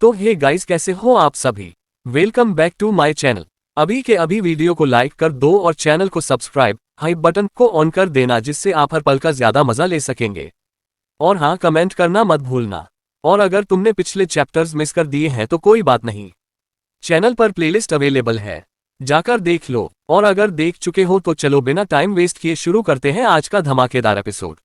तो hey guys, कैसे हो आप सभी। Welcome back to my channel. अभी के अभी वीडियो को लाइक कर दो और चैनल को सब्सक्राइब हाई बटन को ऑन कर देना, जिससे आप हर पल का ज्यादा मजा ले सकेंगे। और हाँ, कमेंट करना मत भूलना। और अगर तुमने पिछले चैप्टर्स मिस कर दिए हैं तो कोई बात नहीं, चैनल पर प्लेलिस्ट अवेलेबल है, जाकर देख लो। और अगर देख चुके हो तो चलो बिना टाइम वेस्ट किए शुरू करते हैं आज का धमाकेदार एपिसोड।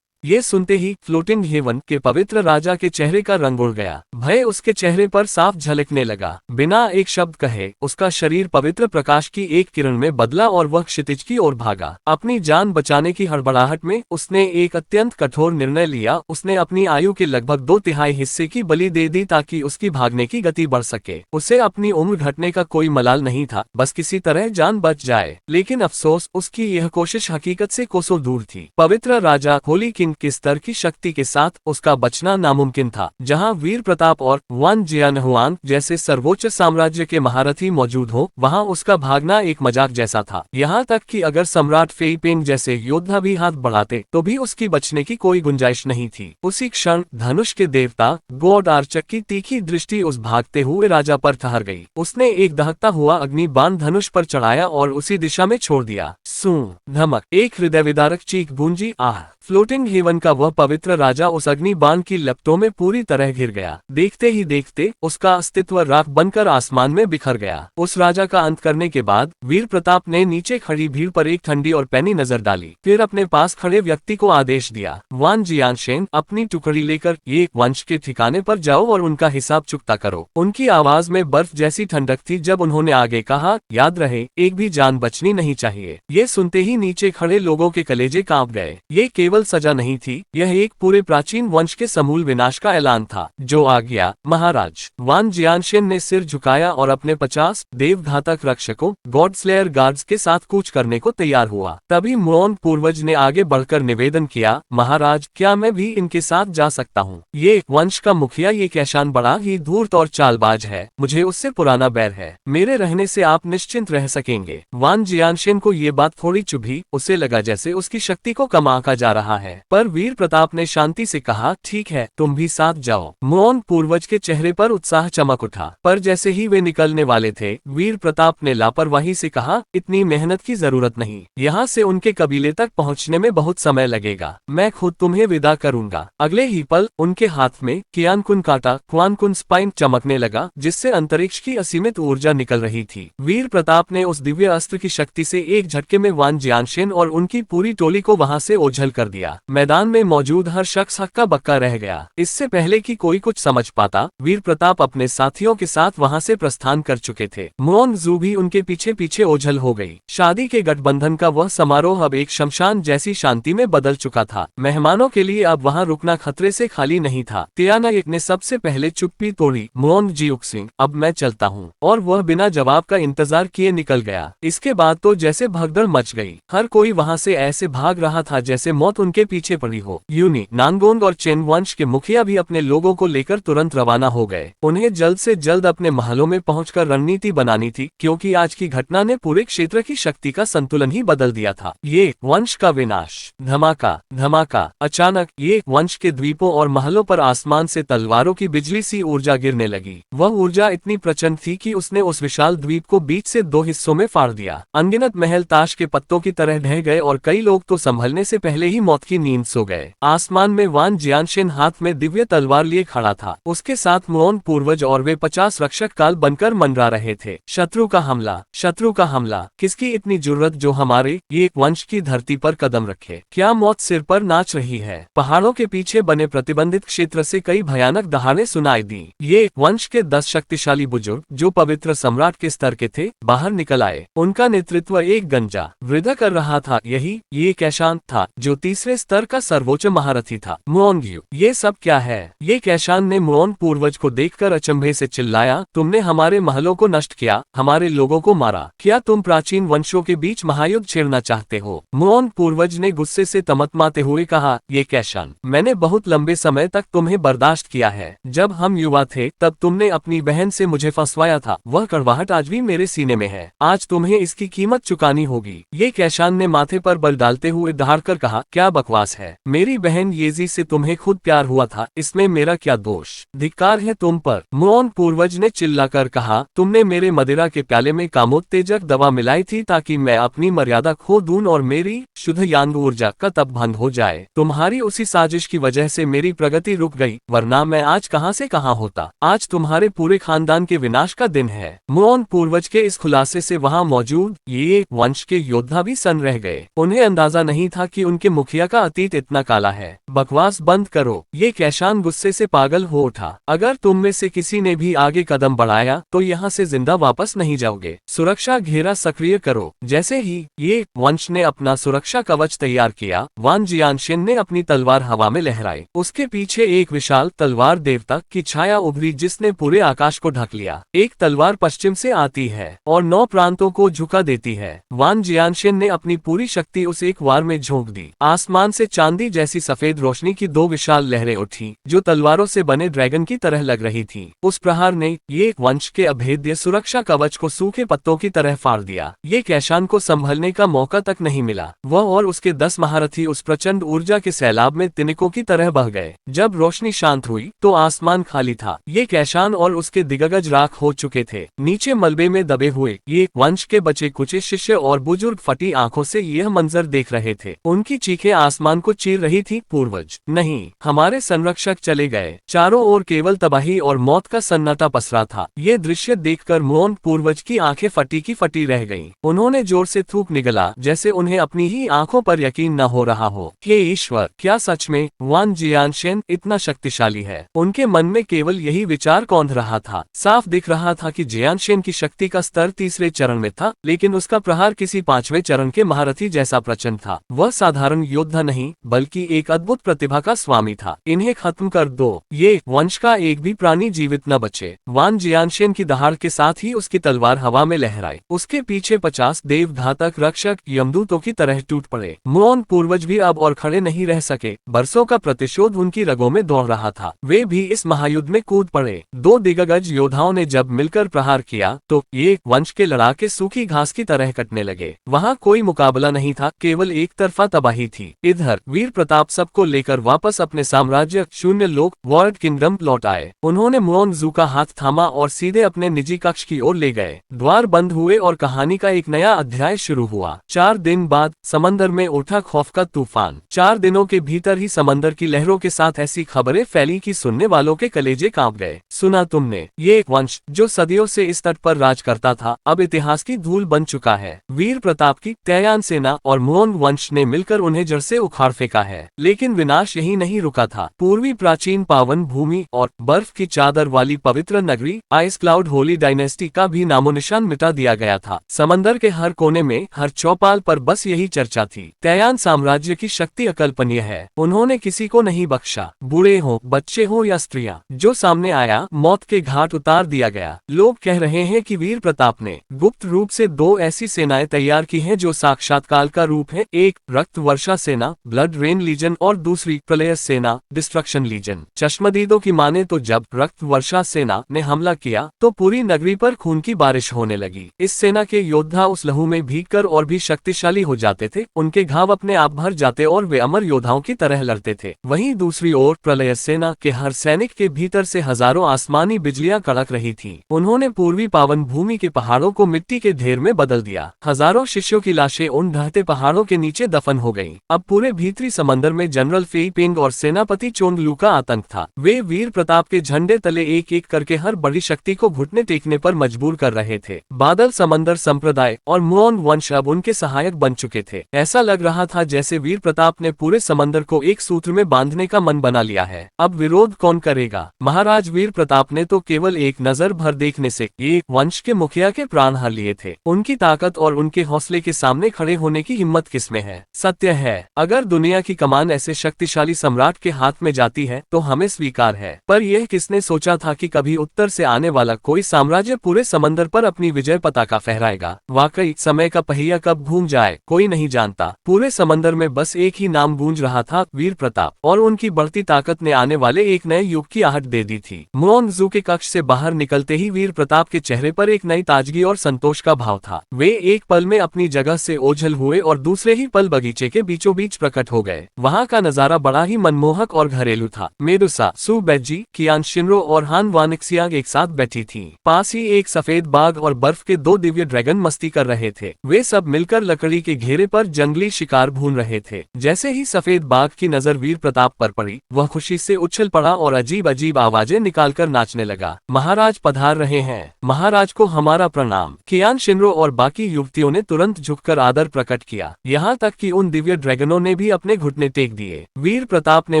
ये सुनते ही फ्लोटिंग हेवन के पवित्र राजा के चेहरे का रंग उड़ गया। भय उसके चेहरे पर साफ झलकने लगा। बिना एक शब्द कहे उसका शरीर पवित्र प्रकाश की एक किरण में बदला और वह क्षितिज की ओर भागा। अपनी जान बचाने की हड़बड़ाहट में उसने एक अत्यंत कठोर निर्णय लिया। उसने अपनी आयु के लगभग 2/3 हिस्से की बलि दे दी ताकि उसकी भागने की गति बढ़ सके। उसे अपनी उम्र घटने का कोई मलाल नहीं था, बस किसी तरह जान बच जाए। लेकिन अफसोस, उसकी यह कोशिश हकीकत से कोसों दूर थी। पवित्र राजा होली किंग के स्तर की शक्ति के साथ उसका बचना नामुमकिन था। जहां वीर प्रताप और वान जियानहुआंग जैसे सर्वोच्च साम्राज्य के महारथी मौजूद हो, वहां उसका भागना एक मजाक जैसा था। यहां तक कि अगर सम्राट फेई पेंग जैसे योद्धा भी हाथ बढ़ाते तो भी उसकी बचने की कोई गुंजाइश नहीं थी। उसी क्षण धनुष के देवता गॉड आर्चर की तीखी दृष्टि उस भागते हुए राजा पर ठहर गई। उसने एक दहकता हुआ अग्नि बाण धनुष पर चढ़ाया और उसी दिशा में छोड़ दिया। सू धमक, एक हृदय विदारक चीख गूंजी। आह! फ्लोटिंग हेवन का वह पवित्र राजा उस अग्नि बाण की लपटों में पूरी तरह घिर गया। देखते ही देखते उसका अस्तित्व राख बनकर आसमान में बिखर गया। उस राजा का अंत करने के बाद वीर प्रताप ने नीचे खड़ी भीड़ पर एक ठंडी और पैनी नजर डाली। फिर अपने पास खड़े व्यक्ति को आदेश दिया, वान जियानशेन, अपनी टुकड़ी लेकर ये वंश के ठिकाने पर जाओ और उनका हिसाब चुकता करो। उनकी आवाज में बर्फ जैसी ठंडक थी जब उन्होंने आगे कहा, याद रहे, एक भी जान बचनी नहीं चाहिए। ये सुनते ही नीचे खड़े लोगों के कलेजे कांप गए। ये केवल सजा नहीं थी, यह एक पूरे प्राचीन वंश के समूल विनाश का ऐलान था। जो आ गया महाराज। वान जियानशेन ने सिर झुकाया और अपने 50 देवघातक रक्षकों गॉड स्लेयर गार्ड्स के साथ कूच करने को तैयार हुआ। तभी मुओन पूर्वज ने आगे बढ़कर निवेदन किया, महाराज, क्या मैं भी इनके साथ जा सकता हूँ? ये वंश का मुखिया ये कैशान बड़ा ही धूर्त और चालबाज है। मुझे उससे पुराना बैर है। मेरे रहने से आप निश्चिंत रह सकेंगे। वान जियानशेन को ये बात थोड़ी चुभी। उसे लगा जैसे उसकी शक्ति को कम आंका जा रहा है। पर वीर प्रताप ने शांति से कहा, ठीक है, तुम भी साथ जाओ। मुओन पूर्वज के चेहरे पर उत्साह चमक उठा। पर जैसे ही वे निकलने वाले थे, वीर प्रताप ने लापरवाही से कहा, इतनी मेहनत की जरूरत नहीं। यहाँ से उनके कबीले तक पहुँचने में बहुत समय लगेगा। मैं खुद तुम्हें विदा करूंगा। अगले ही पल उनके हाथ में कियानकुन काटा क्वानकुन स्पाइन चमकने लगा, जिससे अंतरिक्ष की असीमित ऊर्जा निकल रही थी। वीर प्रताप ने उस दिव्य अस्त्र की शक्ति से एक झटके में वान जियानशेन और उनकी पूरी टोली को वहां से ओझल कर दिया। मैदान में मौजूद हर शख्स हक्का बक्का रह गया। इससे पहले कि कोई कुछ समझ पाता, वीर प्रताप अपने साथियों के साथ वहां से प्रस्थान कर चुके थे। मुओन जू भी उनके पीछे पीछे ओझल हो गई। शादी के गठबंधन का वह समारोह अब एक शमशान जैसी शांति में बदल चुका था। मेहमानों के लिए अब वहां रुकना खतरे से खाली नहीं था। तियानाक ने सबसे पहले चुप्पी तोड़ी, मुओन जियुक्सिंग, अब मैं चलता हूँ। और वह बिना जवाब का इंतजार किए निकल गया। इसके बाद तो जैसे भगदड़ मच गई। हर कोई वहां से ऐसे भाग रहा था जैसे मौत उनके पीछे पड़ी हो। यूनी, नानगोंग और चेन वंश के मुखिया भी अपने लोगों को लेकर तुरंत रवाना हो गए। उन्हें जल्द से जल्द अपने महलों में पहुंचकर रणनीति बनानी थी, क्योंकि आज की घटना ने पूरे क्षेत्र की शक्ति का संतुलन ही बदल दिया था। ये वंश का विनाश। धमाका धमाका। अचानक ये वंश के द्वीपों और महलों पर आसमान से तलवारों की बिजली सी ऊर्जा गिरने लगी। वह ऊर्जा इतनी प्रचंड थी कि उसने उस विशाल द्वीप को बीच से 2 हिस्सों में फाड़ दिया। अनगिनत महल ताश के पत्तों की तरह ढह गए और कई लोग तो संभलने से पहले ही मौत की नींद सो गए। आसमान में वान जियानशेन हाथ में दिव्य तलवार लिए खड़ा था। उसके साथ मुओन पूर्वज और वे 50 रक्षक काल बनकर मंडरा रहे थे। शत्रु का हमला, शत्रु का हमला। किसकी इतनी जुर्रत जो हमारे ये वंश की धरती पर कदम रखे? क्या मौत सिर पर नाच रही है? पहाड़ों के पीछे बने प्रतिबंधित क्षेत्र से कई भयानक दहाड़ें सुनाई दी। ये वंश के 10 शक्तिशाली बुजुर्ग जो पवित्र सम्राट के स्तर के थे, बाहर निकल आए। उनका नेतृत्व एक गंजा वृद्ध कर रहा था। यही ये कैशान था जो तीसरे स्तर का सर्वोच्च महारथी था। मुओन ग्यू, ये सब क्या है? ये कैशान ने मुओन पूर्वज को देखकर अचंभे से चिल्लाया, तुमने हमारे महलों को नष्ट किया, हमारे लोगों को मारा। क्या तुम प्राचीन वंशों के बीच महायुद्ध छेड़ना चाहते हो? मुओन पूर्वज ने गुस्से से तमतमाते हुए कहा, ये कैशान, मैंने बहुत लंबे समय तक तुम्हें बर्दाश्त किया है। जब हम युवा थे तब तुमने अपनी बहन से मुझे फंसवाया था। वह कड़वाहट आज भी मेरे सीने में है। आज तुम्हें इसकी कीमत चुकानी होगी। ये कैशान ने माथे पर बल डालते हुए दहाड़कर कहा, क्या बकवास है? है। मेरी बहन येजी से तुम्हें खुद प्यार हुआ था, इसमें मेरा क्या दोष? धिक्कार है तुम पर। मुओन पूर्वज ने चिल्लाकर कहा, तुमने मेरे मदिरा के प्याले में कामोत्तेजक दवा मिलाई थी ताकि मैं अपनी मर्यादा खो दूं और मेरी शुद्ध यांग ऊर्जा का तप भंग हो जाए। तुम्हारी उसी साजिश की वजह से मेरी प्रगति रुक गई, वरना मैं आज कहां से कहां होता। आज तुम्हारे पूरे खानदान के विनाश का दिन है। मुओन पूर्वज के इस खुलासे से वहां मौजूद ये वंश के योद्धा भी सन्न रह गए। उन्हें अंदाजा नहीं था कि उनके मुखिया का अतीत इतना काला है। बकवास बंद करो, ये कैशान गुस्से से पागल हो उठा। अगर तुम में से किसी ने भी आगे कदम बढ़ाया तो यहाँ से जिंदा वापस नहीं जाओगे। सुरक्षा घेरा सक्रिय करो। जैसे ही ये वंश ने अपना सुरक्षा कवच तैयार किया, वान जियानशेन ने अपनी तलवार हवा में लहराई। उसके पीछे एक विशाल तलवार देवता की छाया उभरी जिसने पूरे आकाश को ढक लिया। एक तलवार पश्चिम से आती है और 9 प्रांतों को झुका देती है। वान जियानशेन ने अपनी पूरी शक्ति उस एक वार में झोंक दी। आसमान से चांदी जैसी सफेद रोशनी की 2 विशाल लहरें उठी जो तलवारों से बने ड्रैगन की तरह लग रही थी। उस प्रहार ने ये वंश के अभेद्य सुरक्षा कवच को सूखे पत्तों की तरह फाड़ दिया। ये कैशान को संभलने का मौका तक नहीं मिला। वह और उसके 10 महारथी उस प्रचंड ऊर्जा के सैलाब में तिनकों की तरह बह गए। जब रोशनी शांत हुई तो आसमान खाली था। ये कैशान और उसके दिग्गज राख हो चुके थे। नीचे मलबे में दबे हुए ये वंश के बचे कुचे शिष्य और बुजुर्ग फटी आंखों से यह मंजर देख रहे थे। उनकी चीखें आसमान को चीर रही थी। पूर्वज, नहीं, हमारे संरक्षक चले गए। चारों ओर केवल तबाही और मौत का सन्नाटा पसरा था। ये दृश्य देखकर मुओन पूर्वज की आंखें फटी की फटी रह गईं। उन्होंने जोर से थूक निगला, जैसे उन्हें अपनी ही आंखों पर यकीन न हो रहा हो। हे ईश्वर, क्या सच में वान जियानशेन इतना शक्तिशाली है? उनके मन में केवल यही विचार कौंध रहा था। साफ दिख रहा था कि जियानशेन की शक्ति का स्तर 3रे चरण में था, लेकिन उसका प्रहार किसी 5वें चरण के महारथी जैसा प्रचंड था। वह साधारण योद्धा नहीं बल्कि एक अद्भुत प्रतिभा का स्वामी था। इन्हें खत्म कर दो, ये वंश का एक भी प्राणी जीवित न बचे। वान जियानशेन की दहाड़ के साथ ही उसकी तलवार हवा में लहराई। उसके पीछे 50 देवघातक रक्षक यमदूतों की तरह टूट पड़े। मुओन पूर्वज भी अब और खड़े नहीं रह सके। बरसों का प्रतिशोध उनकी रगों में दौड़ रहा था। वे भी इस महायुद्ध में कूद पड़े। 2 दिग्गज योद्धाओं ने जब मिलकर प्रहार किया तो ये वंश के लड़ाके सूखी घास की तरह कटने लगे। वहाँ कोई मुकाबला नहीं था, केवल एक तरफा तबाही थी। इधर वीर प्रताप सबको लेकर वापस अपने साम्राज्य शून्य लोक वर्ल्ड किंगडम लौट आए। उन्होंने मुओन जू का हाथ थामा और सीधे अपने निजी कक्ष की ओर ले गए। द्वार बंद हुए और कहानी का एक नया अध्याय शुरू हुआ। 4 दिन बाद समंदर में उठा खौफ का तूफान। 4 दिनों के भीतर ही समंदर की लहरों के साथ ऐसी खबरें फैली कि सुनने वालों के कलेजे कांप गए। सुना तुमने? ये एक वंश जो सदियों से इस तट पर राज करता था, अब इतिहास की धूल बन चुका है। वीर प्रताप की तैयान सेना और मुओन वंश ने मिलकर उन्हें जड़ से उखाड़ फेंका है। लेकिन विनाश यही नहीं रुका था। पूर्वी प्राचीन पावन भूमि और बर्फ की चादर वाली पवित्र नगरी आइस क्लाउड होली डायनेस्टी का भी नामोनिशान मिटा दिया गया था। समंदर के हर कोने में, हर चौपाल पर बस यही चर्चा थी। तैयान साम्राज्य की शक्ति अकल्पनीय है। उन्होंने किसी को नहीं बख्शा, बूढ़े हो, बच्चे हो या स्त्रियां। जो सामने आया, मौत के घाट उतार दिया गया। लोग कह रहे हैं कि वीर प्रताप ने गुप्त रूप से 2 ऐसी सेनाएं तैयार की हैं जो साक्षात काल का रूप है। एक रक्त वर्षा सेना ब्लड रेन लीजन और दूसरी प्रलय सेना डिस्ट्रक्शन लीजन। चश्मदीदों की माने तो जब रक्त वर्षा सेना ने हमला किया तो पूरी नगरी पर खून की बारिश होने लगी। इस सेना के योद्धा उस लहू में भीगकर और भी शक्तिशाली हो जाते थे। उनके घाव अपने आप भर जाते और वे अमर योद्धाओं की तरह लड़ते थे। वहीं दूसरी ओर प्रलय सेना के हर सैनिक के भीतर से हजारों आसमानी बिजलियां कड़क रही थी। उन्होंने पूर्वी पावन भूमि के पहाड़ों को मिट्टी के ढेर में बदल दिया। हजारों शिष्यों की लाशें उन ढहते पहाड़ों के नीचे दफन हो गईं। अब पूरे भीतरी समंदर में जनरल फेई पेंग और सेनापति चोंगलू का आतंक था। वे वीर प्रताप के झंडे तले एक एक करके हर बड़ी शक्ति को घुटने टेकने पर मजबूर कर रहे थे। बादल समंदर संप्रदाय और मुओन वंश अब उनके सहायक बन चुके थे। ऐसा लग रहा था जैसे वीर प्रताप ने पूरे समंदर को एक सूत्र में बांधने का मन बना लिया है। अब विरोध कौन करेगा? महाराज वीर प्रताप ने तो केवल एक नजर भर देखने से एक वंश के मुखिया के प्राण हर लिए थे। उनकी ताकत और उनके हौसले के सामने खड़े होने की हिम्मत किसमें है? सत्य है, अगर दुनिया की कमान ऐसे शक्तिशाली सम्राट के हाथ में जाती है तो हमें स्वीकार है। पर यह किसने सोचा था कि कभी उत्तर से आने वाला कोई साम्राज्य पूरे समंदर पर अपनी विजय पताका फहराएगा? वाकई समय का पहिया कब घूम जाए कोई नहीं जानता। पूरे समंदर में बस एक ही नाम गूंज रहा था, वीर प्रताप, और उनकी बढ़ती ताकत ने आने वाले एक नए युग की आहट दे दी थी। मुओन जू के कक्ष से बाहर निकलते ही वीर प्रताप के चेहरे पर एक नई ताजगी और संतोष का भाव था। वे एक पल में अपनी जगह से ओझल हुए और दूसरे ही पल बगीचे के बीचों बीच प्रकट हो गए। वहाँ का नजारा बड़ा ही मनमोहक और घरेलू था। मेडुसा, सू बेजी, कियान शिनरो और हान वानिक्सियाग एक साथ बैठी थीं। पास ही एक सफेद बाघ और बर्फ के 2 दिव्य ड्रैगन मस्ती कर रहे थे। वे सब मिलकर लकड़ी के घेरे पर जंगली शिकार भून रहे थे। जैसे ही सफेद बाघ की नजर वीर प्रताप पर पड़ी, वह खुशी से उछल पड़ा और अजीब अजीब आवाजें निकालकर नाचने लगा। महाराज पधार रहे हैं, महाराज को हमारा प्रणाम। कियान शिनरो और बाकी युवतियों ने तुरंत झुककर आदर प्रकट किया। यहाँ तक कि उन दिव्य ड्रैगनों ने भी अपने घुटने टेक दिए। वीर प्रताप ने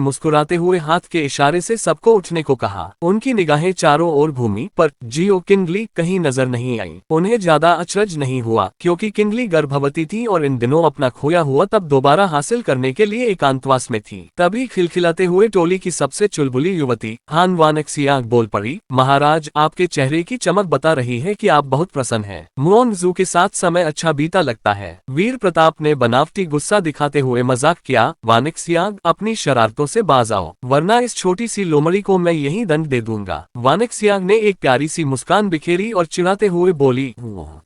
मुस्कुराते हुए हाथ के इशारे से सबको उठने को कहा। उनकी निगाहें चारों ओर घूमी, पर जियो किंगली कहीं नजर नहीं आई। उन्हें ज्यादा अचरज नहीं हुआ, क्योंकि किंगली गर्भवती थी और इन दिनों अपना खोया हुआ तब दोबारा हासिल करने के लिए एकांतवास में थी। तभी खिलखिलाते हुए टोली की सबसे चुलबुली युवती हान वानिक्सियाग बोल पड़ी, महाराज आपके चेहरे की चमक बता रही है कि आप बहुत प्रसन्न हैं। मुओंगजू के साथ समय अच्छा बीता लगता है। वीर प्रताप ने बनावटी गुस्सा दिखाते हुए मजाक किया, वानिक्सियाग अपनी शरारतों से बाज आओ, वरना इस छोटी सी लोमड़ी को मैं यही दंड दे दूंगा। वानिक्सियाग ने एक प्यारी सी मुस्कान बिखेरी और चिढ़ाते हुए बोली,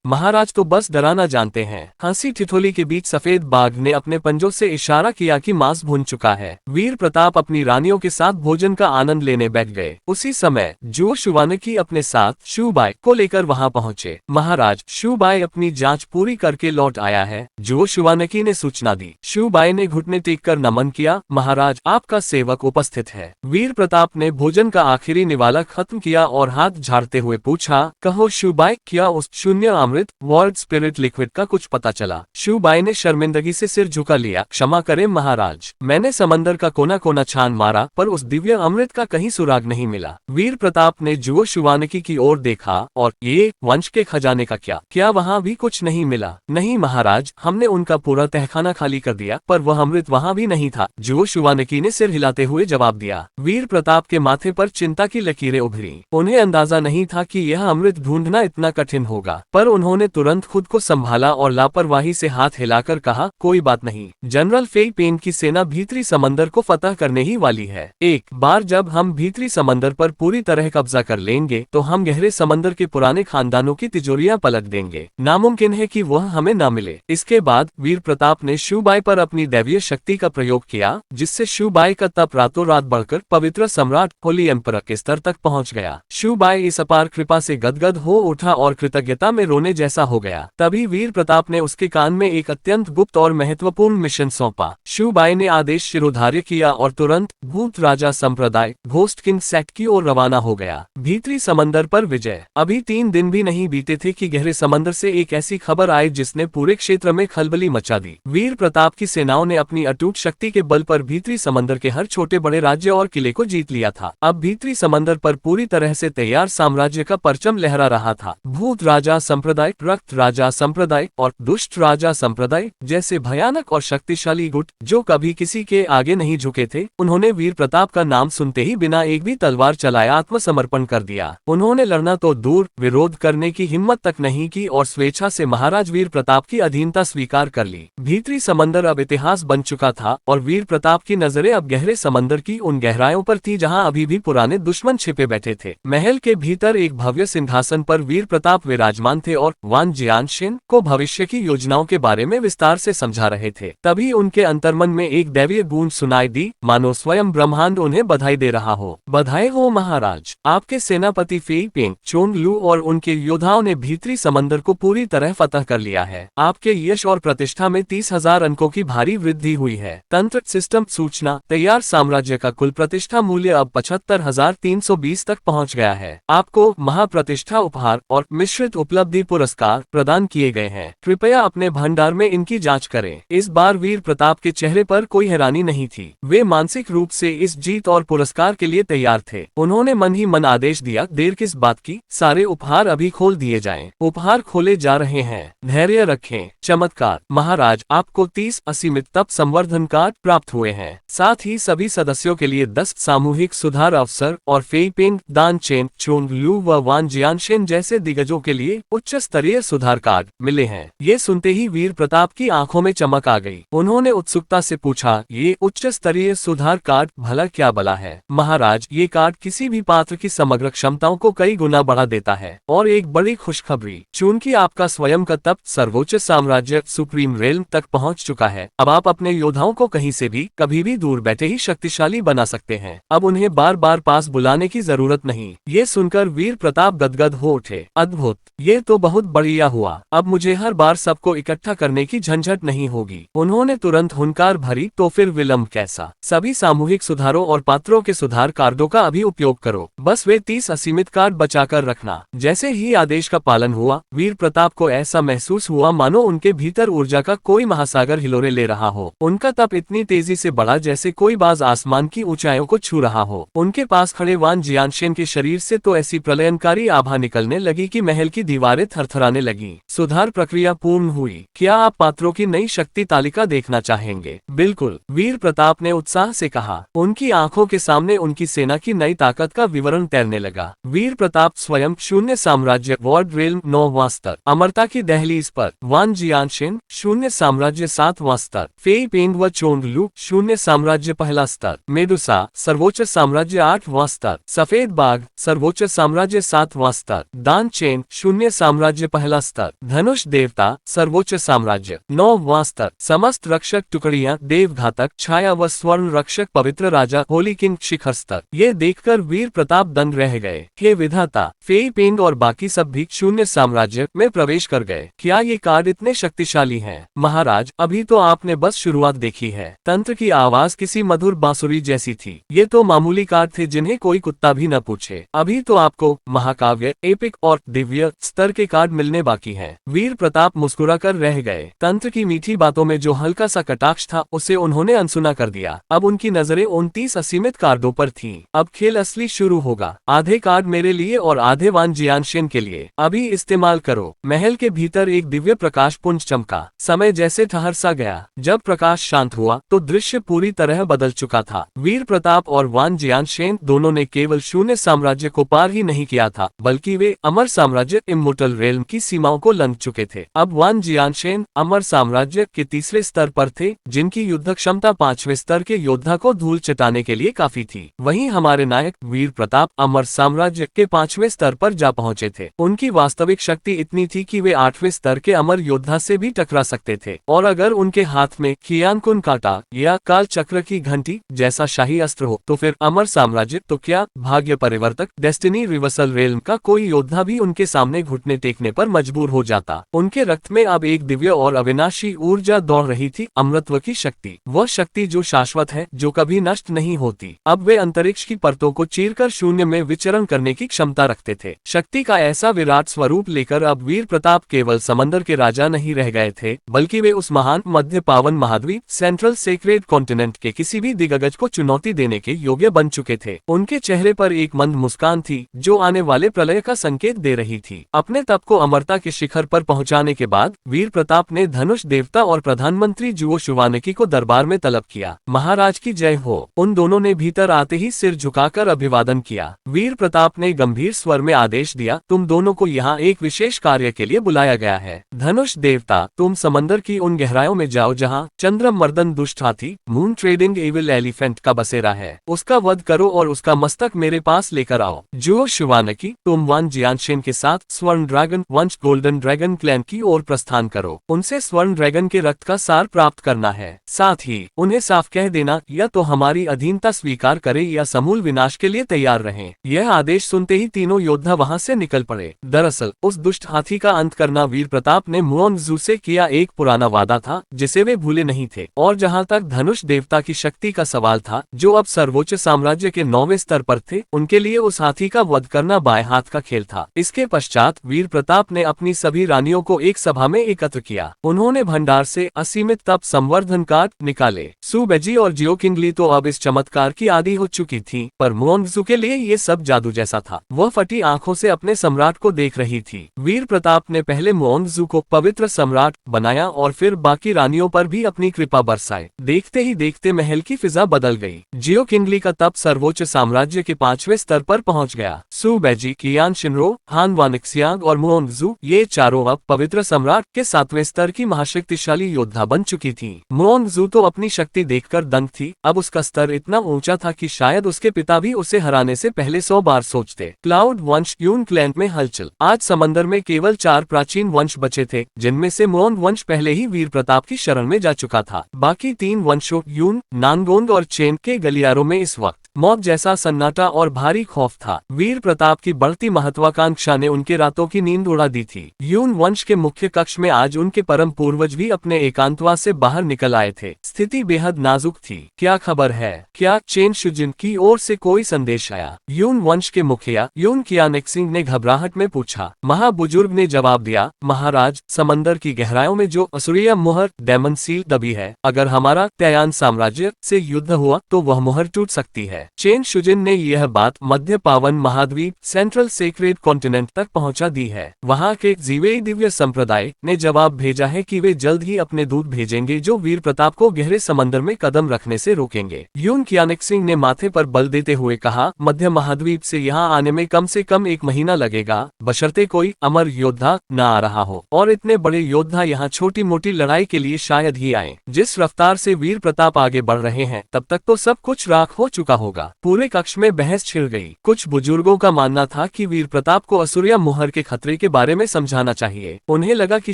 महाराज तो बस डराना जानते हैं। हंसी ठिठोली के बीच सफेद बाघ ने अपने पंजों से इशारा किया कि मांस भुन चुका है। वीर प्रताप अपनी रानियों के साथ भोजन का आनंद लेने बैठ गए। उसी समय जो शुवानकी अपने साथ शूबाई को लेकर वहां पहुंचे। महाराज, शूबाई अपनी जांच पूरी करके लौट आया है, जो शुवानकी ने सूचना दी। शूबाई ने घुटने टेक कर नमन किया, महाराज आपका सेवक उपस्थित है। वीर प्रताप ने भोजन का आखिरी निवाला खत्म किया और हाथ झाड़ते हुए पूछा, कहो शूबाई, क्या उस शून्य अमृत वर्ल्ड स्पिरिट लिक्विड का कुछ पता चला? शूबाई ने शर्मिंदगी से सिर झुका लिया, क्षमा करें महाराज, मैंने समंदर का कोना कोना छान मारा पर उस दिव्य अमृत का कहीं सुराग नहीं मिला। वीर प्रताप ने जुओ शुवानकी की ओर देखा, और ये वंश के खजाने का क्या वहाँ भी कुछ नहीं मिला? नहीं महाराज, हमने उनका पूरा तहखाना खाली कर दिया, पर वह अमृत वहाँ भी नहीं था। जुओ शुवानकी ने सिर हिलाते हुए जवाब दिया। वीर प्रताप के माथे पर चिंता की लकीरें उभरी। उन्हें अंदाजा नहीं था कि यह अमृत ढूंढना इतना कठिन होगा, पर उन्होंने तुरंत खुद को संभाला और लापरवाही से हाथ हिलाकर कहा, कोई बात नहीं, जनरल फेई पेन की सेना भीतरी समंदर को फतह करने ही वाली है। एक बार जब हम भीतरी समंदर पर पूरी तरह कब्जा कर लेंगे, तो हम गहरे समंदर के पुराने खानदानों की तिजोरियां पलट देंगे। नामुमकिन है कि वह हमें न मिले। इसके बाद वीर प्रताप ने शूबाई पर अपनी दैवीय शक्ति का प्रयोग किया, जिससे शूबाई का तप रातों रात बढ़कर पवित्र सम्राट होली एम्परर के स्तर तक पहुंच गया। शूबाई इस अपार कृपा से गदगद हो उठा और कृतज्ञता में रोने जैसा हो गया। तभी वीर प्रताप ने उसके कान में एक अत्यंत गुप्त और महत्वपूर्ण मिशन सौंपा। शूबाई ने आदेश शिरोधार्य किया और तुरंत भूत राजा संप्रदाय घोस्ट किंग सेक्ट की ओर रवाना हो गया। भीतरी समंदर पर विजय। अभी 3 दिन भी नहीं बीते थे कि गहरे समंदर से एक ऐसी खबर आई जिसने पूरे क्षेत्र में खलबली मचा दी। वीर प्रताप की सेनाओं ने अपनी अटूट शक्ति के बल पर भीतरी समंदर के हर छोटे बड़े राज्य और किले को जीत लिया था। अब भीतरी समंदर पर पूरी तरह से तैयार साम्राज्य का परचम लहरा रहा था। भूत राजा संप्रदाय, रक्त राजा संप्रदाय और दुष्ट राजा संप्रदाय जैसे भयानक और शक्तिशाली गुट, जो कभी किसी के आगे नहीं झुके थे, उन्होंने वीर प्रताप का नाम सुनते ही बिना एक भी तलवार चलाए आत्मसमर्पण कर दिया। उन्होंने लड़ना तो दूर, विरोध करने की हिम्मत तक नहीं की और स्वेच्छा से महाराज वीर प्रताप की अधीनता स्वीकार कर ली। भीतरी समंदर अब इतिहास बन चुका था और वीर प्रताप की नजरें अब गहरे समंदर की उन गहराइयों पर थी जहां अभी भी पुराने दुश्मन छिपे बैठे थे। महल के भीतर एक भव्य सिंहासन पर वीर प्रताप विराजमान थे और वान जियानशिन को भविष्य की योजनाओं के बारे में विस्तार से समझा रहे थे। तभी उनके अंतर्मन में एक दैवीय गूंज सुनाई दी, मानो स्वयं ब्रह्मांड उन्हें बधाई दे रहा हो। बधाई हो महाराज, आपके सेनापति फेई पेंग चोंगलू और उनके योद्धाओं ने भीतरी समंदर को पूरी तरह फतह कर लिया है। आपके यश और प्रतिष्ठा में 30,000 अंकों की भारी वृद्धि हुई है। तंत्र सिस्टम सूचना तैयार साम्राज्य का कुल प्रतिष्ठा मूल्य अब 75,320 तक पहुंच गया है। आपको महाप्रतिष्ठा उपहार और मिश्रित उपलब्धि पुरस्कार प्रदान किए गए हैं। कृपया अपने भंडार में इनकी जांच करें। इस बार वीर प्रताप के चेहरे पर कोई हैरानी नहीं थी। वे मानसिक रूप से इस जीत और पुरस्कार के लिए तैयार थे। उन्होंने मन ही मन आदेश दिया, देर किस बात की, सारे उपहार अभी खोल दिए जाएं। उपहार खोले जा रहे हैं, धैर्य रखें। चमत्कार महाराज, आपको 30 असीमित तप संवर्धन कार्ड प्राप्त हुए हैं। साथ ही सभी सदस्यों के लिए 10 सामूहिक सुधार अवसर और फेई पेंग, दान चेन, चोंगलू व वान जियानशिन जैसे दिग्गजों के लिए उच्च स्तरीय सुधार कार्ड मिले हैं। ये सुनते ही वीर प्रताप की आंखों में चमक आ गई। उन्होंने उत्सुकता से पूछा, ये उच्च स्तरीय सुधार कार्ड भला क्या बला है? महाराज, ये कार्ड किसी भी पात्र की समग्र क्षमताओं को कई गुना बढ़ा देता है। और एक बड़ी खुशखबरी, चूंकि आपका स्वयं का तप सर्वोच्च साम्राज्य सुप्रीम रेल्म तक पहुंच चुका है, अब आप अपने योद्धाओं को कहीं से भी कभी भी दूर बैठे ही शक्तिशाली बना सकते हैं। अब उन्हें बार बार पास बुलाने की जरूरत नहीं। ये सुनकर वीर प्रताप गदगद हो उठे। अद्भुत, ये तो बहुत बढ़िया हुआ। अब मुझे हर बार सबको इकट्ठा करने की झंझट नहीं होगी। उन्होंने तुरंत हुंकार भरी, तो फिर विलंब कैसा। सभी सामूहिक सुधारों और पात्रों के सुधार कार्डों का अभी उपयोग करो। बस वे 30 असीमित कार्ड बचाकर रखना। जैसे ही आदेश का पालन हुआ, वीर प्रताप को ऐसा महसूस हुआ मानो उनके भीतर ऊर्जा का कोई महासागर हिलोरे ले रहा हो। उनका तप इतनी तेजी से बढ़ा जैसे कोई बाज आसमान की ऊंचाइयों को छू रहा हो। उनके पास खड़े वान जियानशेन के शरीर से तो ऐसी प्रलयनकारी आभा निकलने लगी कि महल की दीवारें थरथराने लगी। सुधार प्रक्रिया पूर्ण हुई। क्या आप पात्रों की नई शक्ति तालिका देखना चाहेंगे? बिल्कुल, वीर प्रताप ने उत्साह से कहा। उनकी आंखों के सामने उनकी सेना की नई ताकत का विवरण तैरने लगा। वीर प्रताप स्वयं शून्य साम्राज्य वॉर्ड रेल्म 9वां स्तर, अमरता की दहलीज पर वान जियानशेन शून्य साम्राज्य 7वां स्तर, फेई पेंग व चोंगलू शून्य साम्राज्य पहला स्तर, मेडुसा सर्वोच्च साम्राज्य 8वां स्तर, सफेद बाघ सर्वोच्च साम्राज्य 7वां स्तर, दान चेन शून्य साम्राज्य पहला स्तर, धनुष देवता सर्वोच्च साम्राज्य 9वां स्तर, समस्त रक्षक टुकड़ियां देवघातक छाया व स्वर्ण रक्षक पवित्र राजा होली किंग शिखर स्तर। ये देखकर वीर प्रताप दंग रह गए। हे विधाता, फेई पेंग और बाकी सब भी शून्य साम्राज्य में प्रवेश कर गए। क्या ये कार्ड इतने शक्तिशाली हैं? महाराज, अभी तो आपने बस शुरुआत देखी है। तंत्र की आवाज किसी मधुर बांसुरी जैसी थी। ये तो मामूली कार्ड थे जिन्हें कोई कुत्ता भी न पूछे। अभी तो आपको महाकाव्य, एपिक और दिव्य स्तर के कार्ड मिलने बाकी हैं। वीर प्रताप मुस्कुराकर रह गए। तंत्र की मीठी बातों में जो हल्का सा कटाक्ष था उसे उन्होंने अनसुना कर दिया। अब उनकी नजरें 29 असीमित कार्डों पर थीं। अब खेल असली शुरू होगा। आधे कार्ड मेरे लिए और आधे वान जियानशेन के लिए। अभी इस्तेमाल करो। महल के भीतर एक दिव्य प्रकाश पुंज चमका। समय जैसे ठहर सा गया। जब प्रकाश शांत हुआ तो दृश्य पूरी तरह बदल चुका था। वीर प्रताप और वान जियानशेन दोनों ने केवल शून्य साम्राज्य को पार ही नहीं किया था, बल्कि वे अमर साम्राज्य इम्मोर्टल रेल्म की सीमाओं को लंघ चुके थे। अब वान जियानशेन अमर साम्राज्य के तीसरे स्तर पर थे, जिनकी युद्ध क्षमता 5वें स्तर के योद्धा को धूल चटाने के लिए काफी थी। वहीं हमारे नायक वीर प्रताप अमर साम्राज्य के 5वें स्तर पर जा पहुंचे थे। उनकी वास्तविक शक्ति इतनी थी कि वे 8वें स्तर के अमर योद्धा से भी टकरा सकते थे। और अगर उनके हाथ में खियानकुन काटा या काल चक्र की घंटी जैसा शाही अस्त्र हो तो फिर अमर साम्राज्य तो क्या, भाग्य परिवर्तक डेस्टिनी रिवर्सल रेल्म का कोई योद्धा भी उनके सामने घुटने टेकने पर मजबूर हो जाता। उनके रक्त में अब एक दिव्य और अविनाशी ऊर्जा दौड़ रही थी, अमृतत्व की शक्ति। वह शक्ति जो शाश्वत है, जो कभी नष्ट नहीं होती। अब वे अंतरिक्ष की परतों को चीरकर शून्य में विचरण करने की क्षमता रखते थे। शक्ति का ऐसा विराट स्वरूप लेकर अब वीर प्रताप केवल समंदर के राजा नहीं रह गए थे, बल्कि वे उस महान मध्य पावन महाद्वीप सेंट्रल सेक्रेड कॉन्टिनेंट के किसी भी दिग्गज को चुनौती देने के योग्य बन चुके थे। उनके चेहरे पर एक मंद मुस्कान थी, जो आने वाले प्रलय का संकेत दे रही थी। अपने तप को अमरता के शिखर पर पहुंचाने के बाद वीर प्रताप ने धनुष देवता और प्रधानमंत्री जुओ शुवानकी को दरबार में तलब किया। महाराज की जय हो। उन दोनों ने भीतर आते ही सिर झुकाकर अभिवादन किया। वीर प्रताप ने गंभीर स्वर में आदेश दिया, तुम दोनों को यहाँ एक विशेष कार्य के लिए बुलाया गया है। धनुष देवता, तुम समंदर की उन गहराइयों में जाओ जहाँ चंद्र मर्दन दुष्ट हाथी मून ट्रेडिंग एविल एलिफेंट का बसेरा है। उसका वध करो और उसका मस्तक मेरे पास लेकर आओ। जुओ शुवानकी, तुम वान जियानशेन के साथ स्वर्ण ड्रैगन वंश गोल्डन ड्रैगन क्लैन की ओर प्रस्थान करो। उनसे स्वर्ण ड्रैगन के रक्त का सार प्राप्त करना है। साथ ही उन्हें साफ कह देना, या तो हमारी अधीनता स्वीकार करे या समूल विनाश के लिए तैयार रहें। यह आदेश सुनते ही तीनों योद्धा वहां से निकल पड़े। दरअसल उस दुष्ट हाथी का अंत करना वीर प्रताप ने मुओंगजू से किया एक पुराना वादा था, जिसे वे भूले नहीं थे। और जहाँ तक धनुष देवता की शक्ति का सवाल था, जो अब सर्वोच्च साम्राज्य के 9वें स्तर पर थे, उनके लिए उस हाथी का वध करना बाएं हाथ का खेल था। इसके पश्चात वीर प्रताप ने अपनी सभी रानियों को एक सभा में एकत्र किया। उन्होंने भंडार से असीमित तप संवर्धन कार्ड निकाले। सू बेजी और जियो किंगली तो अब इस चमत्कार की आदी हो चुकी थी, पर मुओंगजू के लिए ये सब जादू जैसा था। वह फटी आंखों से अपने सम्राट को देख रही थी। वीर प्रताप ने पहले मुओंगजू को पवित्र सम्राट बनाया और फिर बाकी रानियों पर भी अपनी कृपा बरसाई। देखते ही देखते महल की फिजा बदल गई। जियो किंगली का तप सर्वोच्च साम्राज्य के 5वें स्तर पर पहुंच गया। सू बेजी, कियान शिनरो, हान वानिक्सियांग और मुओंगजू, ये चारों अब पवित्र सम्राट के 7वें स्तर की महाशक्तिशाली योद्धा बन चुकी थी। मुओंगजू तो अपनी शक्ति देखकर दंग थी। अब उसका स्तर इतना ऊंचा था कि शायद उसके पिता भी उसे हराने से पहले 100 बार सोचते। क्लाउड वंश यून क्लैन में हलचल। आज समंदर में केवल 4 प्राचीन वंश बचे थे, जिनमें से मुओंग वंश पहले ही वीर प्रताप की शरण में जा चुका था। बाकी 3 वंशों यून, नानगोंद और चेन के गलियारों में इस वक्त मौत जैसा सन्नाटा और भारी खौफ था। वीर प्रताप की बढ़ती महत्वाकांक्षा ने उनके रातों की नींद उड़ा दी थी। यून वंश के मुख्य कक्ष में आज उनके परम पूर्वज भी अपने एकांतवास से बाहर निकल आए थे। स्थिति बेहद नाजुक थी। क्या खबर है? क्या चेन शुजिन की ओर से कोई संदेश आया? यून वंश के मुखिया यून कियानेक्सिंग ने घबराहट में पूछा। महाबुजुर्ग ने जवाब दिया, महाराज, समंदर की गहराइयों में जो असुरिया मुहर डेमन सील दबी है, अगर हमारा तयान साम्राज्य से युद्ध हुआ तो वह मुहर टूट सकती है। चेन शुजिन ने यह बात मध्य पावन महाद्वीप सेंट्रल सेक्रेड कॉन्टिनेंट तक पहुंचा दी है। वहां के जीवेई दिव्य संप्रदाय ने जवाब भेजा है कि वे जल्द ही अपने दूत भेजेंगे जो वीर प्रताप को गहरे समंदर में कदम रखने से रोकेंगे। यून कियानेक्सिंग ने माथे पर बल देते हुए कहा, मध्य महाद्वीप से यहाँ आने में कम से कम 1 महीना लगेगा, बशर्ते कोई अमर योद्धा न आ रहा हो, और इतने बड़े योद्धा यहाँ छोटी मोटी लड़ाई के लिए शायद ही आए। जिस रफ्तार से वीर प्रताप आगे बढ़ रहे हैं तब तक तो सब कुछ राख हो चुका होगा। पूरे कक्ष में बहस छिड़ गई। कुछ बुजुर्गों का मानना था कि वीर प्रताप को असुरिया मुहर के खतरे के बारे में समझाना चाहिए। उन्हें लगा कि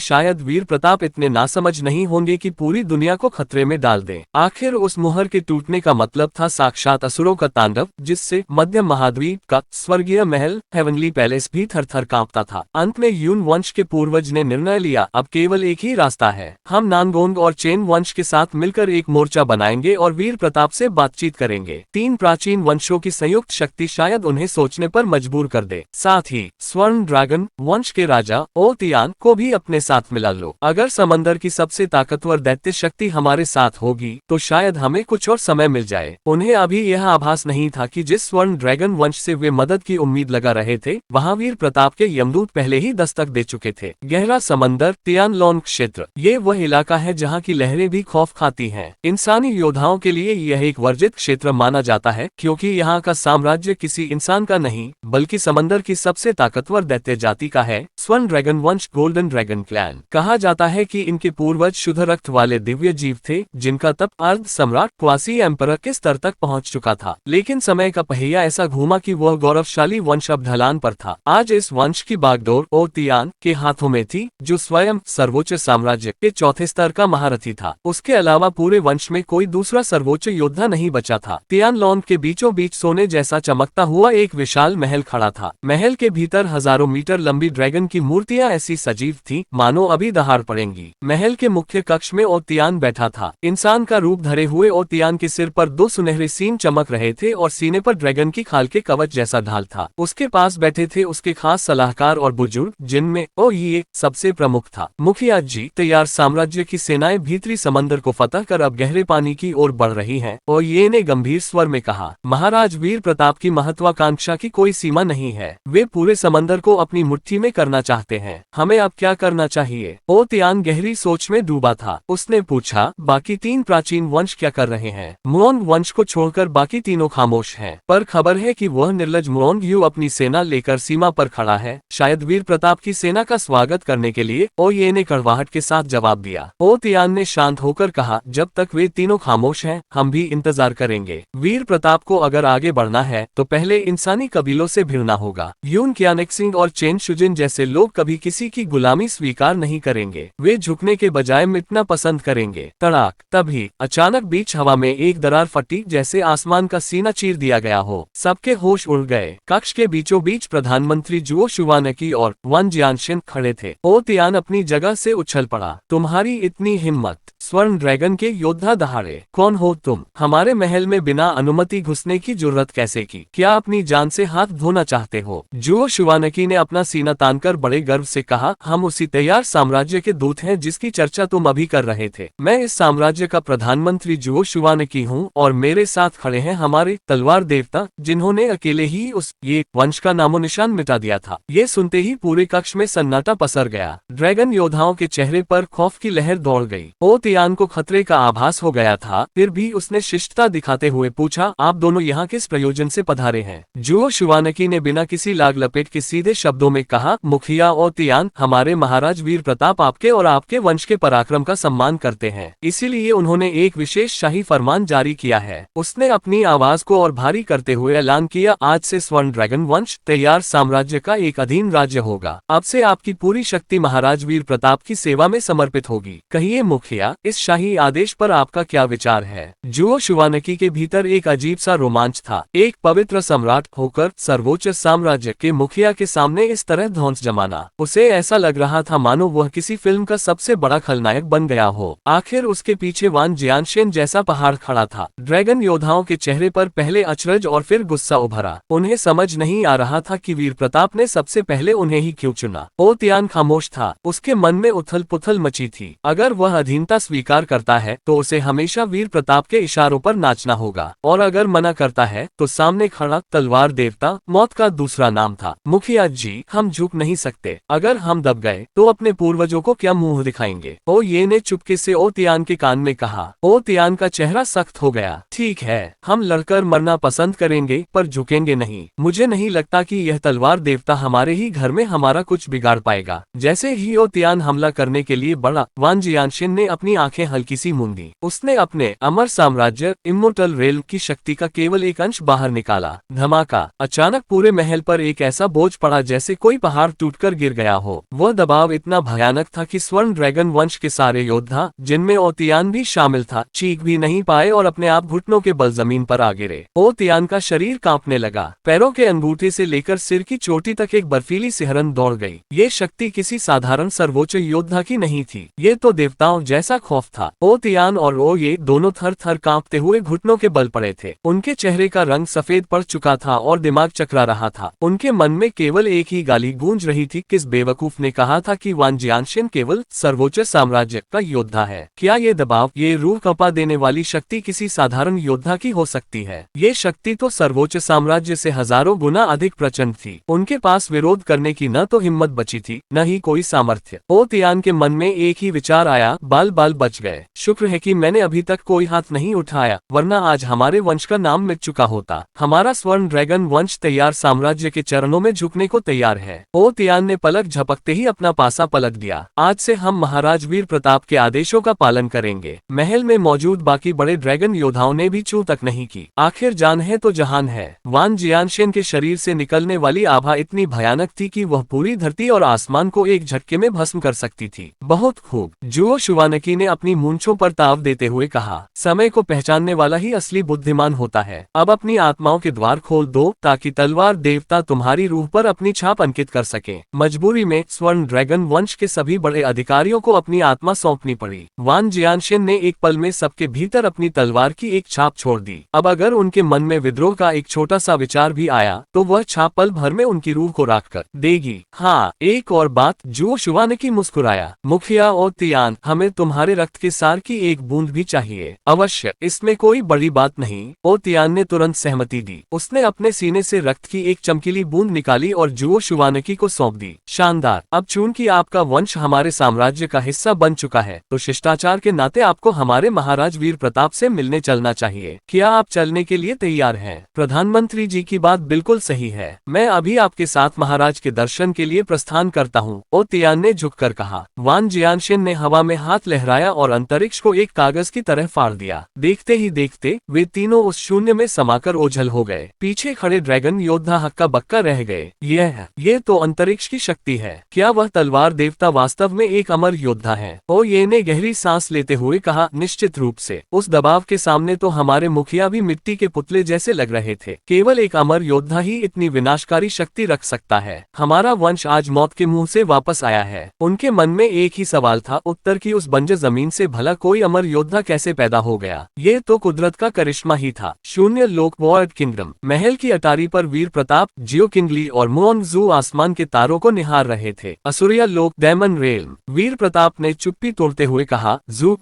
शायद वीर प्रताप इतने नासमझ नहीं होंगे कि पूरी दुनिया को खतरे में डाल दें। आखिर उस मुहर के टूटने का मतलब था साक्षात असुरों का तांडव, जिससे मध्य महाद्वीप का स्वर्गीय महल हेवनली पैलेस भी थर-थर कांपता था। अंत में यून वंश के पूर्वज ने निर्णय लिया, अब केवल एक ही रास्ता है। हम नानगोंग और चेन वंश के साथ मिलकर एक मोर्चा बनाएंगे और वीर प्रताप से बातचीत करेंगे। 3 प्राचीन वंशों की संयुक्त शक्ति शायद उन्हें सोचने पर मजबूर कर दे। साथ ही स्वर्ण ड्रैगन वंश के राजा ओ तियान को भी अपने साथ मिला लो। अगर समंदर की सबसे ताकतवर दैत्य शक्ति हमारे साथ होगी तो शायद हमें कुछ और समय मिल जाए। उन्हें अभी यह आभास नहीं था कि जिस स्वर्ण ड्रैगन वंश से वे मदद की उम्मीद लगा रहे थे, वहाँ वीर प्रताप के यमदूत पहले ही दस्तक दे चुके थे। गहरा समंदर तियानलोन क्षेत्र, ये वह इलाका है जहाँ की लहरें भी खौफ खाती हैं। इंसानी योद्धाओं के लिए यह एक वर्जित क्षेत्र माना जाता है, क्योंकि यहाँ का साम्राज्य किसी इंसान का नहीं बल्कि समंदर की सबसे ताकतवर दैत्य जाति का है, स्वर्ण ड्रैगन वंश, गोल्डन ड्रैगन क्लैन। कहा जाता है कि इनके पूर्वज शुद्ध रक्त वाले दिव्य जीव थे, जिनका तप अर्ध सम्राट क्वासी एम्परर के स्तर तक पहुंच चुका था। लेकिन समय का पहिया ऐसा घूमा कि वह गौरवशाली वंश अब ढलान पर था। आज इस वंश की बागडोर ओ तियान के हाथों में थी, जो स्वयं सर्वोच्च साम्राज्य के चौथे स्तर का महारथी था। उसके अलावा पूरे वंश में कोई दूसरा सर्वोच्च योद्धा नहीं बचा था। तियानलोन के बीचों बीच सोने जैसा चमकता हुआ एक विशाल महल खड़ा था। महल के भीतर हजारों मीटर लंबी ड्रैगन की मूर्तियां ऐसी सजीव थीं, मानो अभी दहाड़ पड़ेंगी। महल के मुख्य कक्ष में ओ तियान बैठा था। इंसान का रूप धरे हुए ओ तियान के सिर पर 2 सुनहरे सींग चमक रहे थे और सीने पर ड्रैगन की खाल के कवच जैसा ढाल था। उसके पास बैठे थे उसके खास सलाहकार और बुजुर्ग, जिनमें ओ ये सबसे प्रमुख था। मुखिया जी, तैयार साम्राज्य की सेनाएं भीतरी समंदर को फतह कर अब गहरे पानी की ओर बढ़ रही हैं। और ये ने गंभीर स्वर में कहा, महाराज, वीर प्रताप की महत्वाकांक्षा की कोई सीमा नहीं है। वे पूरे समंदर को अपनी मुट्ठी में करना चाहते हैं। हमें अब क्या करना चाहिए? ओ तियान गहरी सोच में डूबा था। उसने पूछा, बाकी 3 प्राचीन वंश क्या कर रहे हैं? मुओंग वंश को छोड़कर बाकी तीनों खामोश हैं, पर खबर है कि वह निर्लज मुओंग यू अपनी सेना लेकर सीमा पर खड़ा है, शायद वीर प्रताप की सेना का स्वागत करने के लिए। ओ ये ने कड़वाहट के साथ जवाब दिया। ओ तियान ने शांत होकर कहा, जब तक वे तीनों खामोश हैं, हम भी इंतजार करेंगे। वीर प्रताप को अगर आगे बढ़ना है तो पहले इंसानी कबीलों से भिड़ना होगा। यून कियानेक्सिंग और चेन शुजिन जैसे लोग कभी किसी की गुलामी स्वीकार नहीं करेंगे। वे झुकने के बजाय मिटना पसंद करेंगे। तड़ाक! तभी अचानक बीच हवा में एक दरार फटी, जैसे आसमान का सीना चीर दिया गया हो। सबके होश उड़ गए। कक्ष के बीचों बीच प्रधानमंत्री जुओ शुवानकी और वन जियानशिन खड़े थे। ओ तियान अपनी जगह से उछल पड़ा। तुम्हारी इतनी हिम्मत! स्वर्ण ड्रैगन के योद्धा दहाड़े, कौन हो तुम? हमारे महल में बिना अनुमति घुसने की जुर्रत कैसे की? क्या अपनी जान से हाथ धोना चाहते हो? जुओ शुवानकी ने अपना सीना तानकर बड़े गर्व से कहा, हम उसी तैयार साम्राज्य के दूत हैं जिसकी चर्चा तुम अभी कर रहे थे। मैं इस साम्राज्य का प्रधानमंत्री जुओ शुवानकी हूँ और मेरे साथ खड़े हैं हमारे तलवार देवता, जिन्होंने अकेले ही उस ये वंश का नामो निशान मिटा दिया था। ये सुनते ही पूरे कक्ष में सन्नाटा पसर गया। ड्रैगन योद्धाओं के चेहरे पर खौफ की लहर दौड़ गई। ओ तियान को खतरे का आभास हो गया था, फिर भी उसने शिष्टता दिखाते हुए पूछा, आप दोनों यहाँ किस प्रयोजन से पधारे हैं? जुओ शुवानकी ने बिना किसी लाग लपेट के सीधे शब्दों में कहा, मुखिया ओ तियान, हमारे महाराज वीर प्रताप आपके और आपके वंश के पराक्रम का सम्मान करते हैं, इसीलिए उन्होंने एक विशेष शाही फरमान जारी किया है। उसने अपनी आवाज को और भारी करते हुए ऐलान किया, आज से स्वर्ण ड्रैगन वंश तैयार साम्राज्य का एक अधीन राज्य होगा। अब से आपकी पूरी शक्ति महाराज वीर प्रताप की सेवा में समर्पित होगी। कहिए मुखिया, इस शाही आदेश पर आपका क्या विचार है? जुओ शुवानकी के भीतर एक अजीब सा रोमांच था। एक पवित्र सम्राट होकर सर्वोच्च साम्राज्य के मुखिया के सामने इस तरह धौंस जमाना, उसे ऐसा लग रहा था मानो वह किसी फिल्म का सबसे बड़ा खलनायक बन गया हो। आखिर उसके पीछे वान जियानशेन जैसा पहाड़ खड़ा था। ड्रैगन योद्धाओं के चेहरे पर पहले अचरज और फिर गुस्सा उभरा। उन्हें समझ नहीं आ रहा था कि वीर प्रताप ने सबसे पहले उन्हें ही क्यों चुना। ओ तियान खामोश था, उसके मन में उथल पुथल मची थी। अगर वह अधीनता स्वीकार करता है तो उसे हमेशा वीर प्रताप के इशारों पर नाचना होगा, और अगर मना करता है तो सामने खड़ा तलवार देवता मौत का दूसरा नाम था। मुखिया जी, हम झुक नहीं सकते। अगर हम दब गए तो अपने पूर्वजों को क्या मुंह दिखाएंगे? ओ ये ने चुपके से ओ तियान के कान में कहा। ओ तियान का चेहरा सख्त हो गया। ठीक है, हम लड़कर मरना पसंद करेंगे पर झुकेंगे नहीं। मुझे नहीं लगता कि यह तलवार देवता हमारे ही घर में हमारा कुछ बिगाड़ पाएगा। जैसे ही ओ तियान हमला करने के लिए बढ़ा, वान जियानशेन ने अपनी आंखें हल्की सी मूंदी। उसने अपने अमर साम्राज्य इमोर्टल रेल की शक्ति का केवल एक अंश बाहर निकाला। धमाका! अचानक पूरे महल पर एक ऐसा बोझ पड़ा जैसे कोई पहाड़ टूटकर गिर गया हो। वह दबाव इतना भयानक था कि स्वर्ण ड्रैगन वंश के सारे योद्धा, जिनमें ओ तियान भी शामिल था, चीख भी नहीं पाए और अपने आप घुटनों के बल जमीन पर आ गिरे। ओ तियान का शरीर कांपने लगा। पैरों के अंगूठे से लेकर सिर की चोटी तक एक बर्फीली सिहरन दौड़ गई। ये शक्ति किसी साधारण सर्वोच्च योद्धा की नहीं थी, ये तो देवताओं जैसा खौफ था। ओ तियान और ओ ये दोनों थर थर कांपते हुए घुटनों के बल पड़े थे। उनके चेहरे का रंग सफेद पड़ चुका था और दिमाग चकरा रहा था। उनके मन में केवल एक ही गाली गूंज रही थी, किस बेवकूफ ने कहा था कि वान जियानशेन केवल सर्वोच्च साम्राज्य का योद्धा है? क्या ये दबाव, ये रूह कंपा देने वाली शक्ति किसी साधारण योद्धा की हो सकती है? ये शक्ति तो सर्वोच्च साम्राज्य से हजारों गुना अधिक प्रचंड थी। उनके पास विरोध करने की न तो हिम्मत बची थी, न ही कोई सामर्थ्य। ओ तियान के मन में एक ही विचार आया, बाल बाल बच गए। शुक्र है कि मैंने अभी तक कोई हाथ नहीं उठाया, वरना आज हमारे वंश का नाम मिट चुका होता। हमारा स्वर्ण ड्रैगन वंश तैयार, साम्राज्य के चरणों में झुकने को तैयार है। ओ तियान ने पलक झपकते ही अपना पासा पलट दिया। आज से हम महाराज वीर प्रताप के आदेशों का पालन करेंगे। महल में मौजूद बाकी बड़े ड्रैगन योद्धाओं ने भी चू तक नहीं की। आखिर जान है तो जहान है। वान जियानशेन के शरीर से निकलने वाली आभा इतनी भयानक थी कि वह पूरी धरती और आसमान को एक झटके में भस्म कर सकती थी। बहुत खूब, जुओ शुवानकी ने अपनी मूंछों पर ताव देते हुए कहा। समय को पहचानने वाला ही असली बुद्धिमान होता है। अब अपनी आत्माओं के द्वार खोल दो ताकि तलवार देवता तुम्हारी रूह पर अपनी छाप अंकित कर सके। मजबूरी में स्वर्ण ड्रैगन वंश के सभी बड़े अधिकारियों को अपनी आत्मा सौंपनी पड़ी। वान जियानशेन ने एक पल में सबके भीतर अपनी तलवार की एक छाप छोड़ दी। अब अगर उनके मन में विद्रोह का एक छोटा सा विचार भी आया तो वह छाप पल भर में उनकी रूह को राख कर देगी। हाँ, एक और बात, जुओ शुवानकी मुस्कुराया। मुखिया ओ तियान, हमें तुम्हारे रक्त के सार की एक बूंद भी चाहिए। अवश्य, इसमें कोई बड़ी बात नहीं। ओ तियान ने तुरंत सहमति दी। उसने अपने सीने से रक्त की एक चमकीली बूंद निकाली और जुओ शुवानकी को सौंप दी। शानदार! अब चूंकि आपका वंश हमारे साम्राज्य का हिस्सा बन चुका है तो शिष्टाचार के नाते आपको हमारे महाराज वीर प्रताप से मिलने चलना चाहिए। क्या आप चलने के लिए तैयार हैं? प्रधानमंत्री जी की बात बिल्कुल सही है। मैं अभी आपके साथ महाराज के दर्शन के लिए प्रस्थान करता हूँ। ओ तियान ने झुककर कहा। वान जियानशेन ने हवा में हाथ लहराया और अंतरिक्ष को एक कागज की तरह फाड़ दिया। देखते ही देखते वे तीनों उस शून्य में समाकर ओझल हो गए। पीछे खड़े ड्रैगन योद्धा हक्का बक्का रह गए। ये तो अंतरिक्ष की शक्ति है। क्या वह तलवार देवता वास्तव में एक अमर योद्धा है? ओ ये ने गहरी सांस लेते हुए कहा। निश्चित रूप से। उस दबाव के सामने तो हमारे मुखिया भी मिट्टी के पुतले जैसे लग रहे थे। केवल एक अमर योद्धा ही इतनी विनाशकारी शक्ति रख सकता है। हमारा वंश आज मौत के मुंह से वापस आया है। उनके मन में एक ही सवाल था, उत्तर की उस बंजर जमीन से भला कोई अमर योद्धा कैसे पैदा हो गया? ये तो कुदरत का करिश्मा ही था। शून्य लोक वॉर्ड किंगडम। महल की अटारी पर वीर प्रताप, जियो किंगली और मुओंग जू आसमान के तारों को निहार रहे थे। असुरिया लोक डेमन रेल्म। वीर प्रताप ने चुप्पी तोड़ते हुए कहा। जू,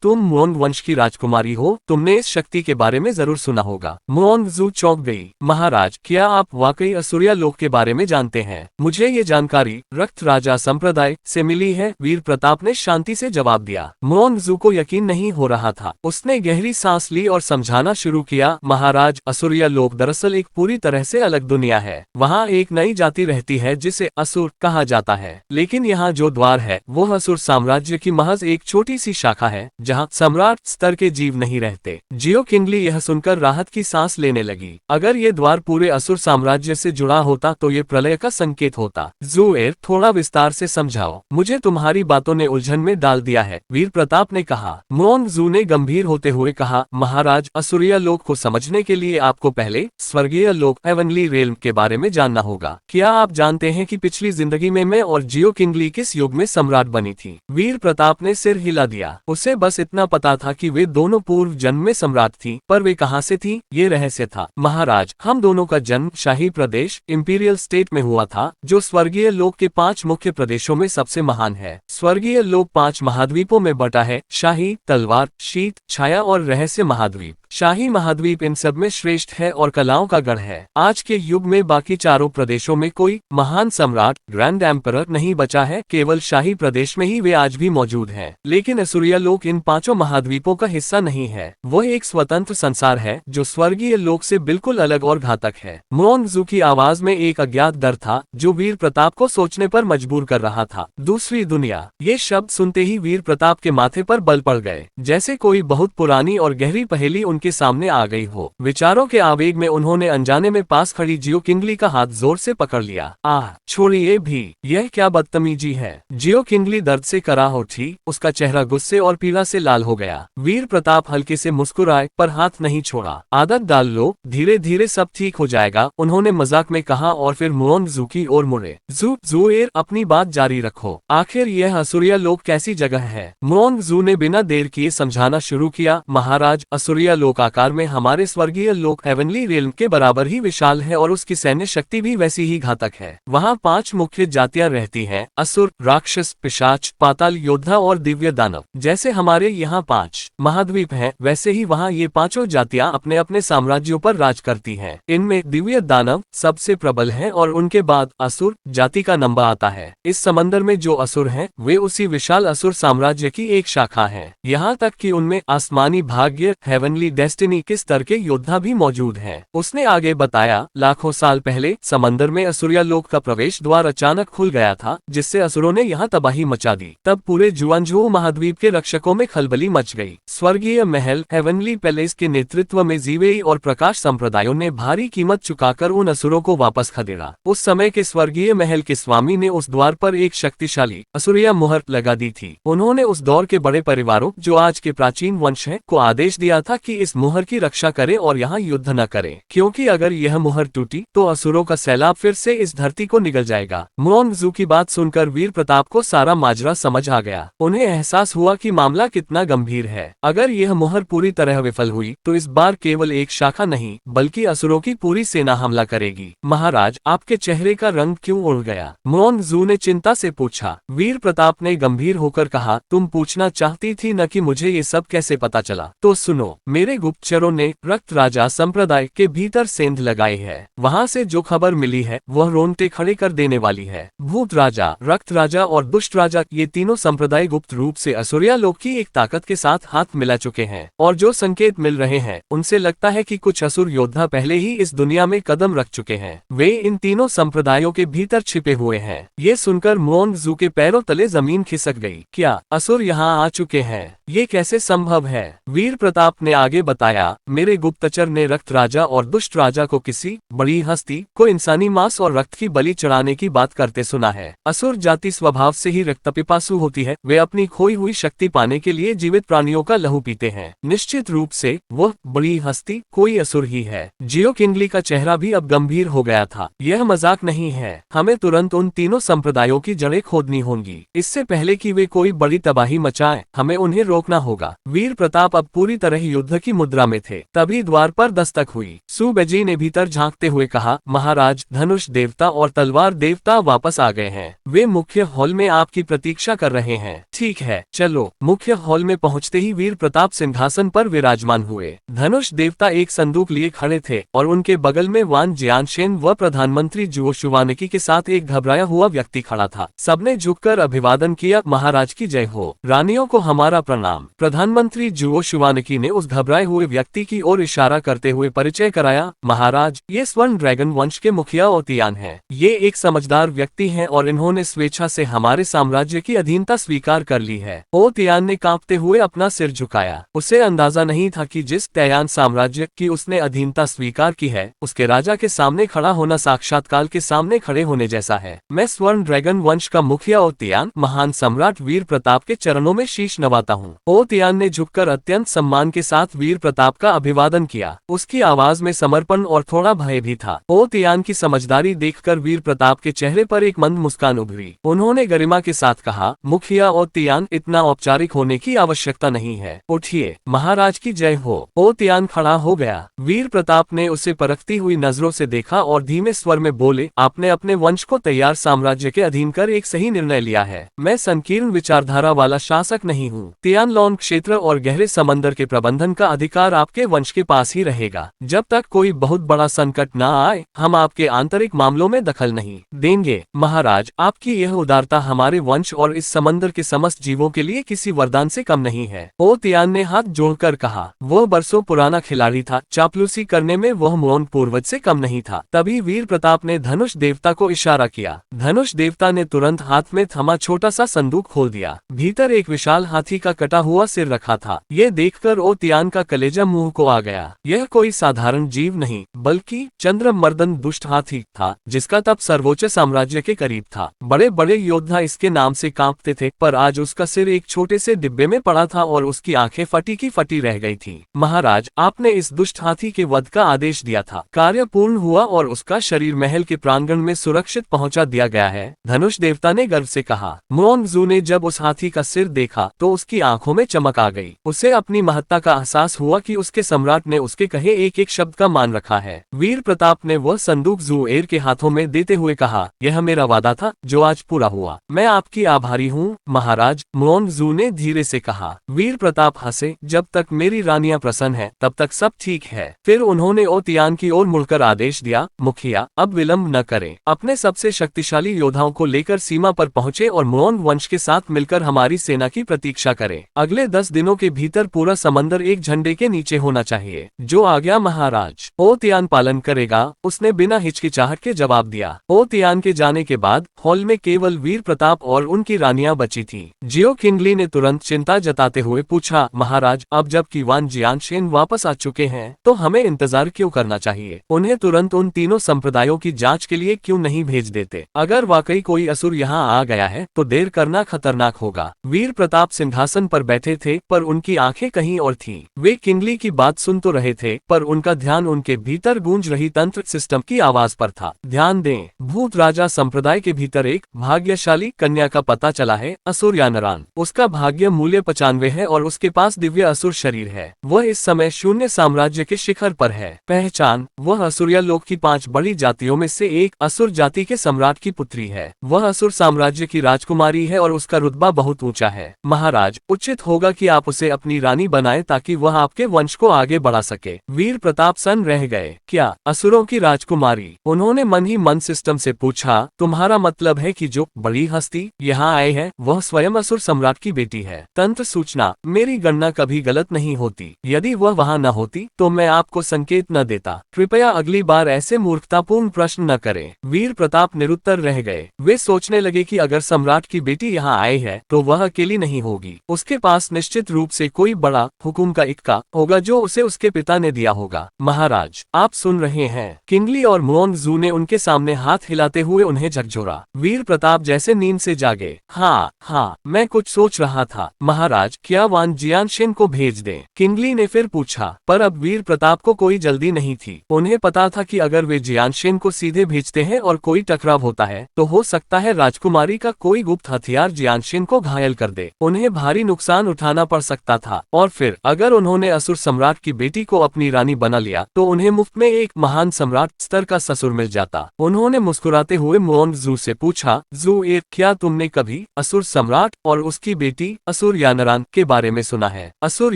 तुम मुओंग वंश की राजकुमारी हो, तुमने इस शक्ति के बारे में जरूर सुना होगा। मुओंग जू चौंक गई। महाराज, क्या आप वाकई असुरिया लोक के बारे में जानते हैं? मुझे ये जानकारी रक्त राजा संप्रदाय से मिली है, वीर प्रताप ने शांति से जवाब दिया। मुओंग जू को यकीन नहीं हो रहा था। उसने गहरी सांस ली और समझाना शुरू किया। महाराज, असुरिया लोक दरअसल एक पूरी तरह से अलग दुनिया है। वहाँ एक नई जाति रहती है जिसे असुर कहा जाता है। लेकिन यहाँ जो द्वार है वो असुर साम्राज्य की महज एक छोटी सी शाखा है जहाँ सम्राट स्तर के जीव नहीं रहते। जियो किंगली यह सुनकर राहत की सांस लेने लगी। अगर ये द्वार पूरे असुर साम्राज्य से जुड़ा होता तो ये प्रलय का संकेत होता। जूएर, थोड़ा विस्तार से समझाओ, मुझे तुम्हारी बातों ने उलझन में डाल दिया है। वीर प्रताप ने कहा। मुओंगजू ने गंभीर होते हुए कहा, महाराज, असुरिया लोक को समझने के लिए आपको पहले स्वर्गीय लोक हेवनली रेल्म के बारे में जानना होगा। क्या आप जानते हैं कि पिछली जिंदगी में मैं और जियो किंगली किस युग में सम्राट बनी थी? वीर प्रताप ने सिर हिला दिया। उसे बस इतना पता था कि वे दोनों पूर्व जन्म में सम्राट थी, पर वे कहां से थी ये रहस्य था। महाराज, हम दोनों का जन्म शाही प्रदेश इंपीरियल स्टेट में हुआ था, जो स्वर्गीय लोक के 5 मुख्य प्रदेशों में सबसे महान है। स्वर्गीय लोक 5 महाद्वीपों में बटा है, शाही, तलवार, शीत, छाया और रहस्य महाद्वीप। शाही महाद्वीप इन सब में श्रेष्ठ है और कलाओं का गढ़ है। आज के युग में बाकी चारों प्रदेशों में कोई महान सम्राट ग्रैंड एम्परर नहीं बचा है, केवल शाही प्रदेश में ही वे आज भी मौजूद हैं। लेकिन असुरिया लोक इन 5 महाद्वीपों का हिस्सा नहीं है। वह एक स्वतंत्र संसार है जो स्वर्गीय लोक से बिल्कुल अलग और घातक है। मुओंगजू की आवाज में एक अज्ञात डर था जो वीर प्रताप को सोचने पर मजबूर कर रहा था। दूसरी दुनिया, ये शब्द सुनते ही वीर प्रताप के माथे पर बल पड़ गए, जैसे कोई बहुत पुरानी और गहरी पहेली उनके सामने आ गई हो। विचारों के आवेग में उन्होंने अनजाने में पास खड़ी जियो किंगली का हाथ जोर से पकड़ लिया। आह, छोड़िए भी, यह क्या बदतमीजी है। जियो किंगली दर्द से कराह उठी, उसका चेहरा गुस्से और पीड़ा से लाल हो गया। वीर प्रताप हल्के से मुस्कुराए पर हाथ नहीं छोड़ा। आदत डाल लो, धीरे धीरे सब ठीक हो जाएगा, उन्होंने मजाक में कहा और फिर मुओंगजू की ओर मुड़े। ज़ुएर, अपनी बात जारी रखो। आखिर यह असुरिया लोक कैसी जगह है? मुओंगजू ने बिना देर किए समझाना शुरू किया। महाराज, असुरिया लोक आकार में हमारे स्वर्गीय लोक हेवनली रेल्म के बराबर ही विशाल है और उसकी सैन्य शक्ति भी वैसी ही घातक है। वहाँ 5 मुख्य जातियां रहती हैं, असुर, राक्षस, पिशाच, पाताल योद्धा और दिव्य दानव। जैसे हमारे यहाँ 5 महाद्वीप हैं, वैसे ही वहाँ ये 5 जातियां अपने अपने साम्राज्यों पर राज करती हैं। इनमें दिव्य दानव सबसे प्रबल है और उनके बाद असुर जाति का नंबर आता है। इस समंदर में जो असुर हैं, वे उसी विशाल असुर साम्राज्य की एक शाखा है। यहाँ तक कि उनमें आसमानी भाग्य हेवनली डेस्टिनी के स्तर के योद्धा भी मौजूद हैं। उसने आगे बताया, लाखों साल पहले समंदर में असुरिया लोक का प्रवेश द्वार अचानक खुल गया था, जिससे असुरों ने यहाँ तबाही मचा दी। तब पूरे जुआनजू महाद्वीप के रक्षकों में खलबली मच गई। स्वर्गीय महल हेवनली पैलेस के नेतृत्व में जीवेई और प्रकाश संप्रदायों ने भारी कीमत चुकाकर उन असुरों को वापस खदेड़ा। उस समय के स्वर्गीय महल के स्वामी ने उस द्वार पर एक शक्तिशाली असुरिया मुहर लगा दी थी। उन्होंने उस दौर के बड़े परिवारों, जो आज के प्राचीन वंश हैं, को आदेश दिया था कि इस मुहर की रक्षा करें और यहाँ युद्ध न करें, क्योंकि अगर यह मुहर टूटी तो असुरों का सैलाब फिर से इस धरती को निगल जाएगा। मुओंगजू की बात सुनकर वीर प्रताप को सारा माजरा समझ आ गया। उन्हें एहसास हुआ कि मामला कितना गंभीर है। अगर यह मुहर पूरी तरह विफल हुई तो इस बार केवल एक शाखा नहीं, बल्कि असुरों की पूरी सेना हमला करेगी। महाराज, आपके चेहरे का रंग क्यों उड़ गया? मुओंगजू ने चिंता से पूछा। वीर प्रताप ने गंभीर होकर कहा, तुम पूछना चाहती थी न कि मुझे ये सब कैसे पता चला? तो सुनो, मेरे गुप्तचरों ने रक्त राजा संप्रदाय के भीतर सेंध लगाई है। वहाँ से जो खबर मिली है वह रोंगटे खड़े कर देने वाली है। भूत राजा, रक्त राजा और दुष्ट राजा, ये तीनों संप्रदाय गुप्त रूप से असुरिया लोक की एक ताकत के साथ हाथ मिला चुके हैं, और जो संकेत मिल रहे हैं उनसे लगता है कि कुछ असुर योद्धा पहले ही इस दुनिया में कदम रख चुके हैं। वे इन तीनों संप्रदायों के भीतर छिपे हुए हैं। ये सुनकर मुओंगजू के पैरों तले जमीन खिसक गई। क्या असुर यहाँ आ चुके हैं? ये कैसे संभव है? वीर प्रताप ने आगे बताया, मेरे गुप्तचर ने रक्त राजा और दुष्ट राजा को किसी बड़ी हस्ती को इंसानी मांस और रक्त की बलि चढ़ाने की बात करते सुना है। असुर जाति स्वभाव से ही रक्तपिपासु होती है। वे अपनी खोई हुई शक्ति पाने के लिए जीवित प्राणियों का लहू पीते हैं। निश्चित रूप से वह बड़ी हस्ती कोई असुर ही है। जियो किंगली का चेहरा भी अब गंभीर हो गया था। यह मजाक नहीं है। हमें तुरंत उन तीनों संप्रदायों की जड़ें खोदनी होंगी। इससे पहले कि वे कोई बड़ी तबाही मचाएं, हमें उन्हें रोकना होगा। वीर प्रताप अब पूरी तरह युद्ध की मुद्रा में थे। तभी द्वार पर दस्तक हुई। सुबेजी ने भीतर झांकते हुए कहा, महाराज, धनुष देवता और तलवार देवता वापस आ गए हैं। वे मुख्य हॉल में आपकी प्रतीक्षा कर रहे हैं। ठीक है, चलो। मुख्य हॉल में पहुंचते ही वीर प्रताप सिंहासन पर विराजमान हुए। धनुष देवता एक संदूक लिए खड़े थे और उनके बगल में वान जियानशेन व प्रधानमंत्री जुओ शुवानकी के साथ एक घबराया हुआ व्यक्ति खड़ा था। सबने झुककर अभिवादन किया। महाराज की जय हो। रानियों को हमारा प्रणाम। प्रधानमंत्री जुओ शुवानकी ने उस घबराए हुए व्यक्ति की ओर इशारा करते हुए परिचय कराया। महाराज, ये स्वर्ण ड्रैगन वंश के मुखिया ओतियान हैं। ये एक समझदार व्यक्ति हैं और इन्होंने स्वेच्छा से हमारे साम्राज्य की अधीनता स्वीकार कर ली है। ओतियान ने कांपते हुए अपना सिर झुकाया। उसे अंदाजा नहीं था कि जिस तैयान साम्राज्य की उसने अधीनता स्वीकार की है, उसके राजा के सामने खड़ा होना साक्षात काल के सामने खड़े होने जैसा है। मैं स्वर्ण ड्रैगन वंश का मुखिया ओतियान, महान सम्राट वीर प्रताप के चरणों में शीश नवाता हूँ। ओतियान ने झुककर अत्यंत सम्मान के साथ वीर प्रताप का अभिवादन किया। उसकी आवाज में समर्पण और थोड़ा भय भी था। ओतियान की समझदारी देखकर वीर प्रताप के चेहरे पर एक मंद मुस्कान उभरी। उन्होंने गरिमा के साथ कहा, मुखिया ओतियान, इतना औपचारिक होने की आवश्यकता नहीं है। उठिए, महाराज की जय हो। ओतियान खड़ा हो गया। वीर प्रताप ने उसे परखती हुई नजरों से देखा और धीमे स्वर में बोले, आपने अपने वंश को तैयार साम्राज्य के अधीन कर एक सही निर्णय लिया है। मैं संकीर्ण विचारधारा वाला शासक नहीं हूँ। तियानलोन क्षेत्र और गहरे समंदर के प्रबंधन का अधिकार आपके वंश के पास ही रहेगा। जब तक कोई बहुत बड़ा संकट न आए, हम आपके आंतरिक मामलों में दखल नहीं देंगे। महाराज, आपकी यह उदारता हमारे वंश और इस समंदर के समस्त जीवों के लिए किसी वरदान से कम नहीं है। ओतियान ने हाथ जोड़कर कहा। वह बरसों पुराना खिलाड़ी था, चापलूसी करने में वह मौन पूर्वज से कम नहीं था। तभी वीर प्रताप ने धनुष देवता को इशारा किया। धनुष देवता ने तुरंत हाथ में थमा छोटा सा संदूक खोल दिया। भीतर एक विशाल हाथी का कटा हुआ सिर रखा था। ये देखकर ओतियान का कलेजा मुंह को आ गया। यह कोई साधारण जीव नहीं, बल्कि चंद्रमर्दन दुष्ट हाथी था, जिसका तप सर्वोच्च साम्राज्य के करीब था। बड़े बड़े योद्धा इसके नाम से कांपते थे, पर आज उसका सिर एक छोटे से डिब्बे में पड़ा था और उसकी आंखें फटी की फटी रह गई थी। महाराज, आपने इस दुष्ट हाथी के वध का आदेश दिया था। कार्य पूर्ण हुआ और उसका शरीर महल के प्रांगण में सुरक्षित पहुंचा दिया गया है। धनुष देवता ने गर्व से कहा। मुओंगजू ने जब उस हाथी का सिर देखा तो उसकी आंखों में चमक आ गई। उसे अपनी महत्ता का एहसास हुआ कि उसके सम्राट ने उसके कहे एक एक शब्द का मान रखा है। वीर प्रताप ने वह संदूक ज़ुएर के हाथों में देते हुए कहा, यह मेरा वादा था जो आज पूरा हुआ। मैं आपकी आभारी हूँ महाराज, मुओंगजू ने धीरे से कहा। वीर प्रताप हंसे, जब तक मेरी रानियां प्रसन्न है तब तक सब ठीक है। फिर उन्होंने ओतियान की ओर मुड़कर आदेश दिया, मुखिया, अब विलंब न करें। अपने सबसे शक्तिशाली योद्धाओं को लेकर सीमा पर पहुंचे और मुओंग वंश के साथ मिलकर हमारी सेना की प्रतीक्षा करें। अगले 10 दिनों के भीतर पूरा समंदर एक झंडे के नीचे होना चाहिए। जो आज्ञा महाराज। ओतियान पालन करेगा, उसने बिना हिचकिचाहट के जवाब दिया। ओतियान के जाने के बाद हॉल में केवल वीर प्रताप और उनकी रानियां बची थीं। जियो किंगली ने तुरंत चिंता जताते हुए पूछा, महाराज, अब जबकि वान जियानशेन वापस आ चुके हैं तो हमें इंतजार क्यों करना चाहिए? उन्हें तुरंत उन तीनों संप्रदायों की जांच के लिए क्यों नहीं भेज देते? अगर वाकई कोई असुर यहाँ आ गया है तो देर करना खतरनाक होगा। वीर प्रताप सिंहासन पर बैठे थे, पर उनकी आंखें कहीं और थीं। वे किंगली की बात सुन तो रहे थे, पर उनका ध्यान उनके भीतर गूंज रही तंत्र सिस्टम की आवाज पर था। ध्यान दें, भूत राजा संप्रदाय के भीतर एक भाग्यशाली कन्या का पता चला है, असुर यानरान। उसका भाग्य मूल्य 95 है और उसके पास दिव्य असुर शरीर है। वह इस समय शून्य साम्राज्य के शिखर पर है। पहचान, वह असुरिया लोक की 5 बड़ी जातियों में से एक असुर जाति के सम्राट की पुत्री है। वह असुर साम्राज्य की राजकुमारी है और उसका रुतबा बहुत ऊंचा है। महाराज, उचित होगा कि आप उसे अपनी रानी बनाएं ताकि वह आपके वंश को आगे बढ़ा सके। वीर प्रताप सन्न रह गए। क्या असुरों की राजकुमारी? उन्होंने मन ही मन सिस्टम से पूछा, तुम्हारा मतलब है कि जो बड़ी हस्ती यहाँ आए है वह स्वयं असुर सम्राट की बेटी है? तंत्र सूचना, मेरी गणना कभी गलत नहीं होती। यदि वह वहाँ न होती तो मैं आपको संकेत न देता। कृपया अगली बार ऐसे मूर्खतापूर्ण प्रश्न न करें। वीर प्रताप निरुत्तर रह गए। वे सोचने लगे कि अगर सम्राट की बेटी यहाँ आई है तो वह अकेली नहीं होगी। उसके पास निश्चित रूप से कोई बड़ा हुकुम का इक्का होगा जो उसे उसके पिता ने दिया होगा। महाराज, आप सुन रहे हैं? किंगली और मुओंगजू ने उनके सामने हाथ हिलाते हुए उन्हें झकझोरा। वीर प्रताप जैसे नींद से जागे। हाँ, मैं कुछ सोच रहा था। महाराज, क्या वान जियानशेन को भेज दें? किंगली ने फिर पूछा। पर अब वीर प्रताप को कोई जल्दी नहीं थी। उन्हें पता था कि अगर वे जियानशेन को सीधे भेजते हैं और कोई टकराव होता है तो हो सकता है राजकुमारी का कोई गुप्त हथियार जियानशेन को घायल कर दे। उन्हें भारी नुकसान उठाना पड़ सकता था। और फिर अगर उन्होंने असुर सम्राट की बेटी को अपनी रानी बना लिया तो उन्हें मुफ्त में एक महान सम्राट स्तर का ससुर मिल जाता। उन्होंने मुस्कुराते हुए मुओंगजू से पूछा, ज़ुएर, क्या तुमने कभी असुर सम्राट और उसकी बेटी असुर यानरान के बारे में सुना है? असुर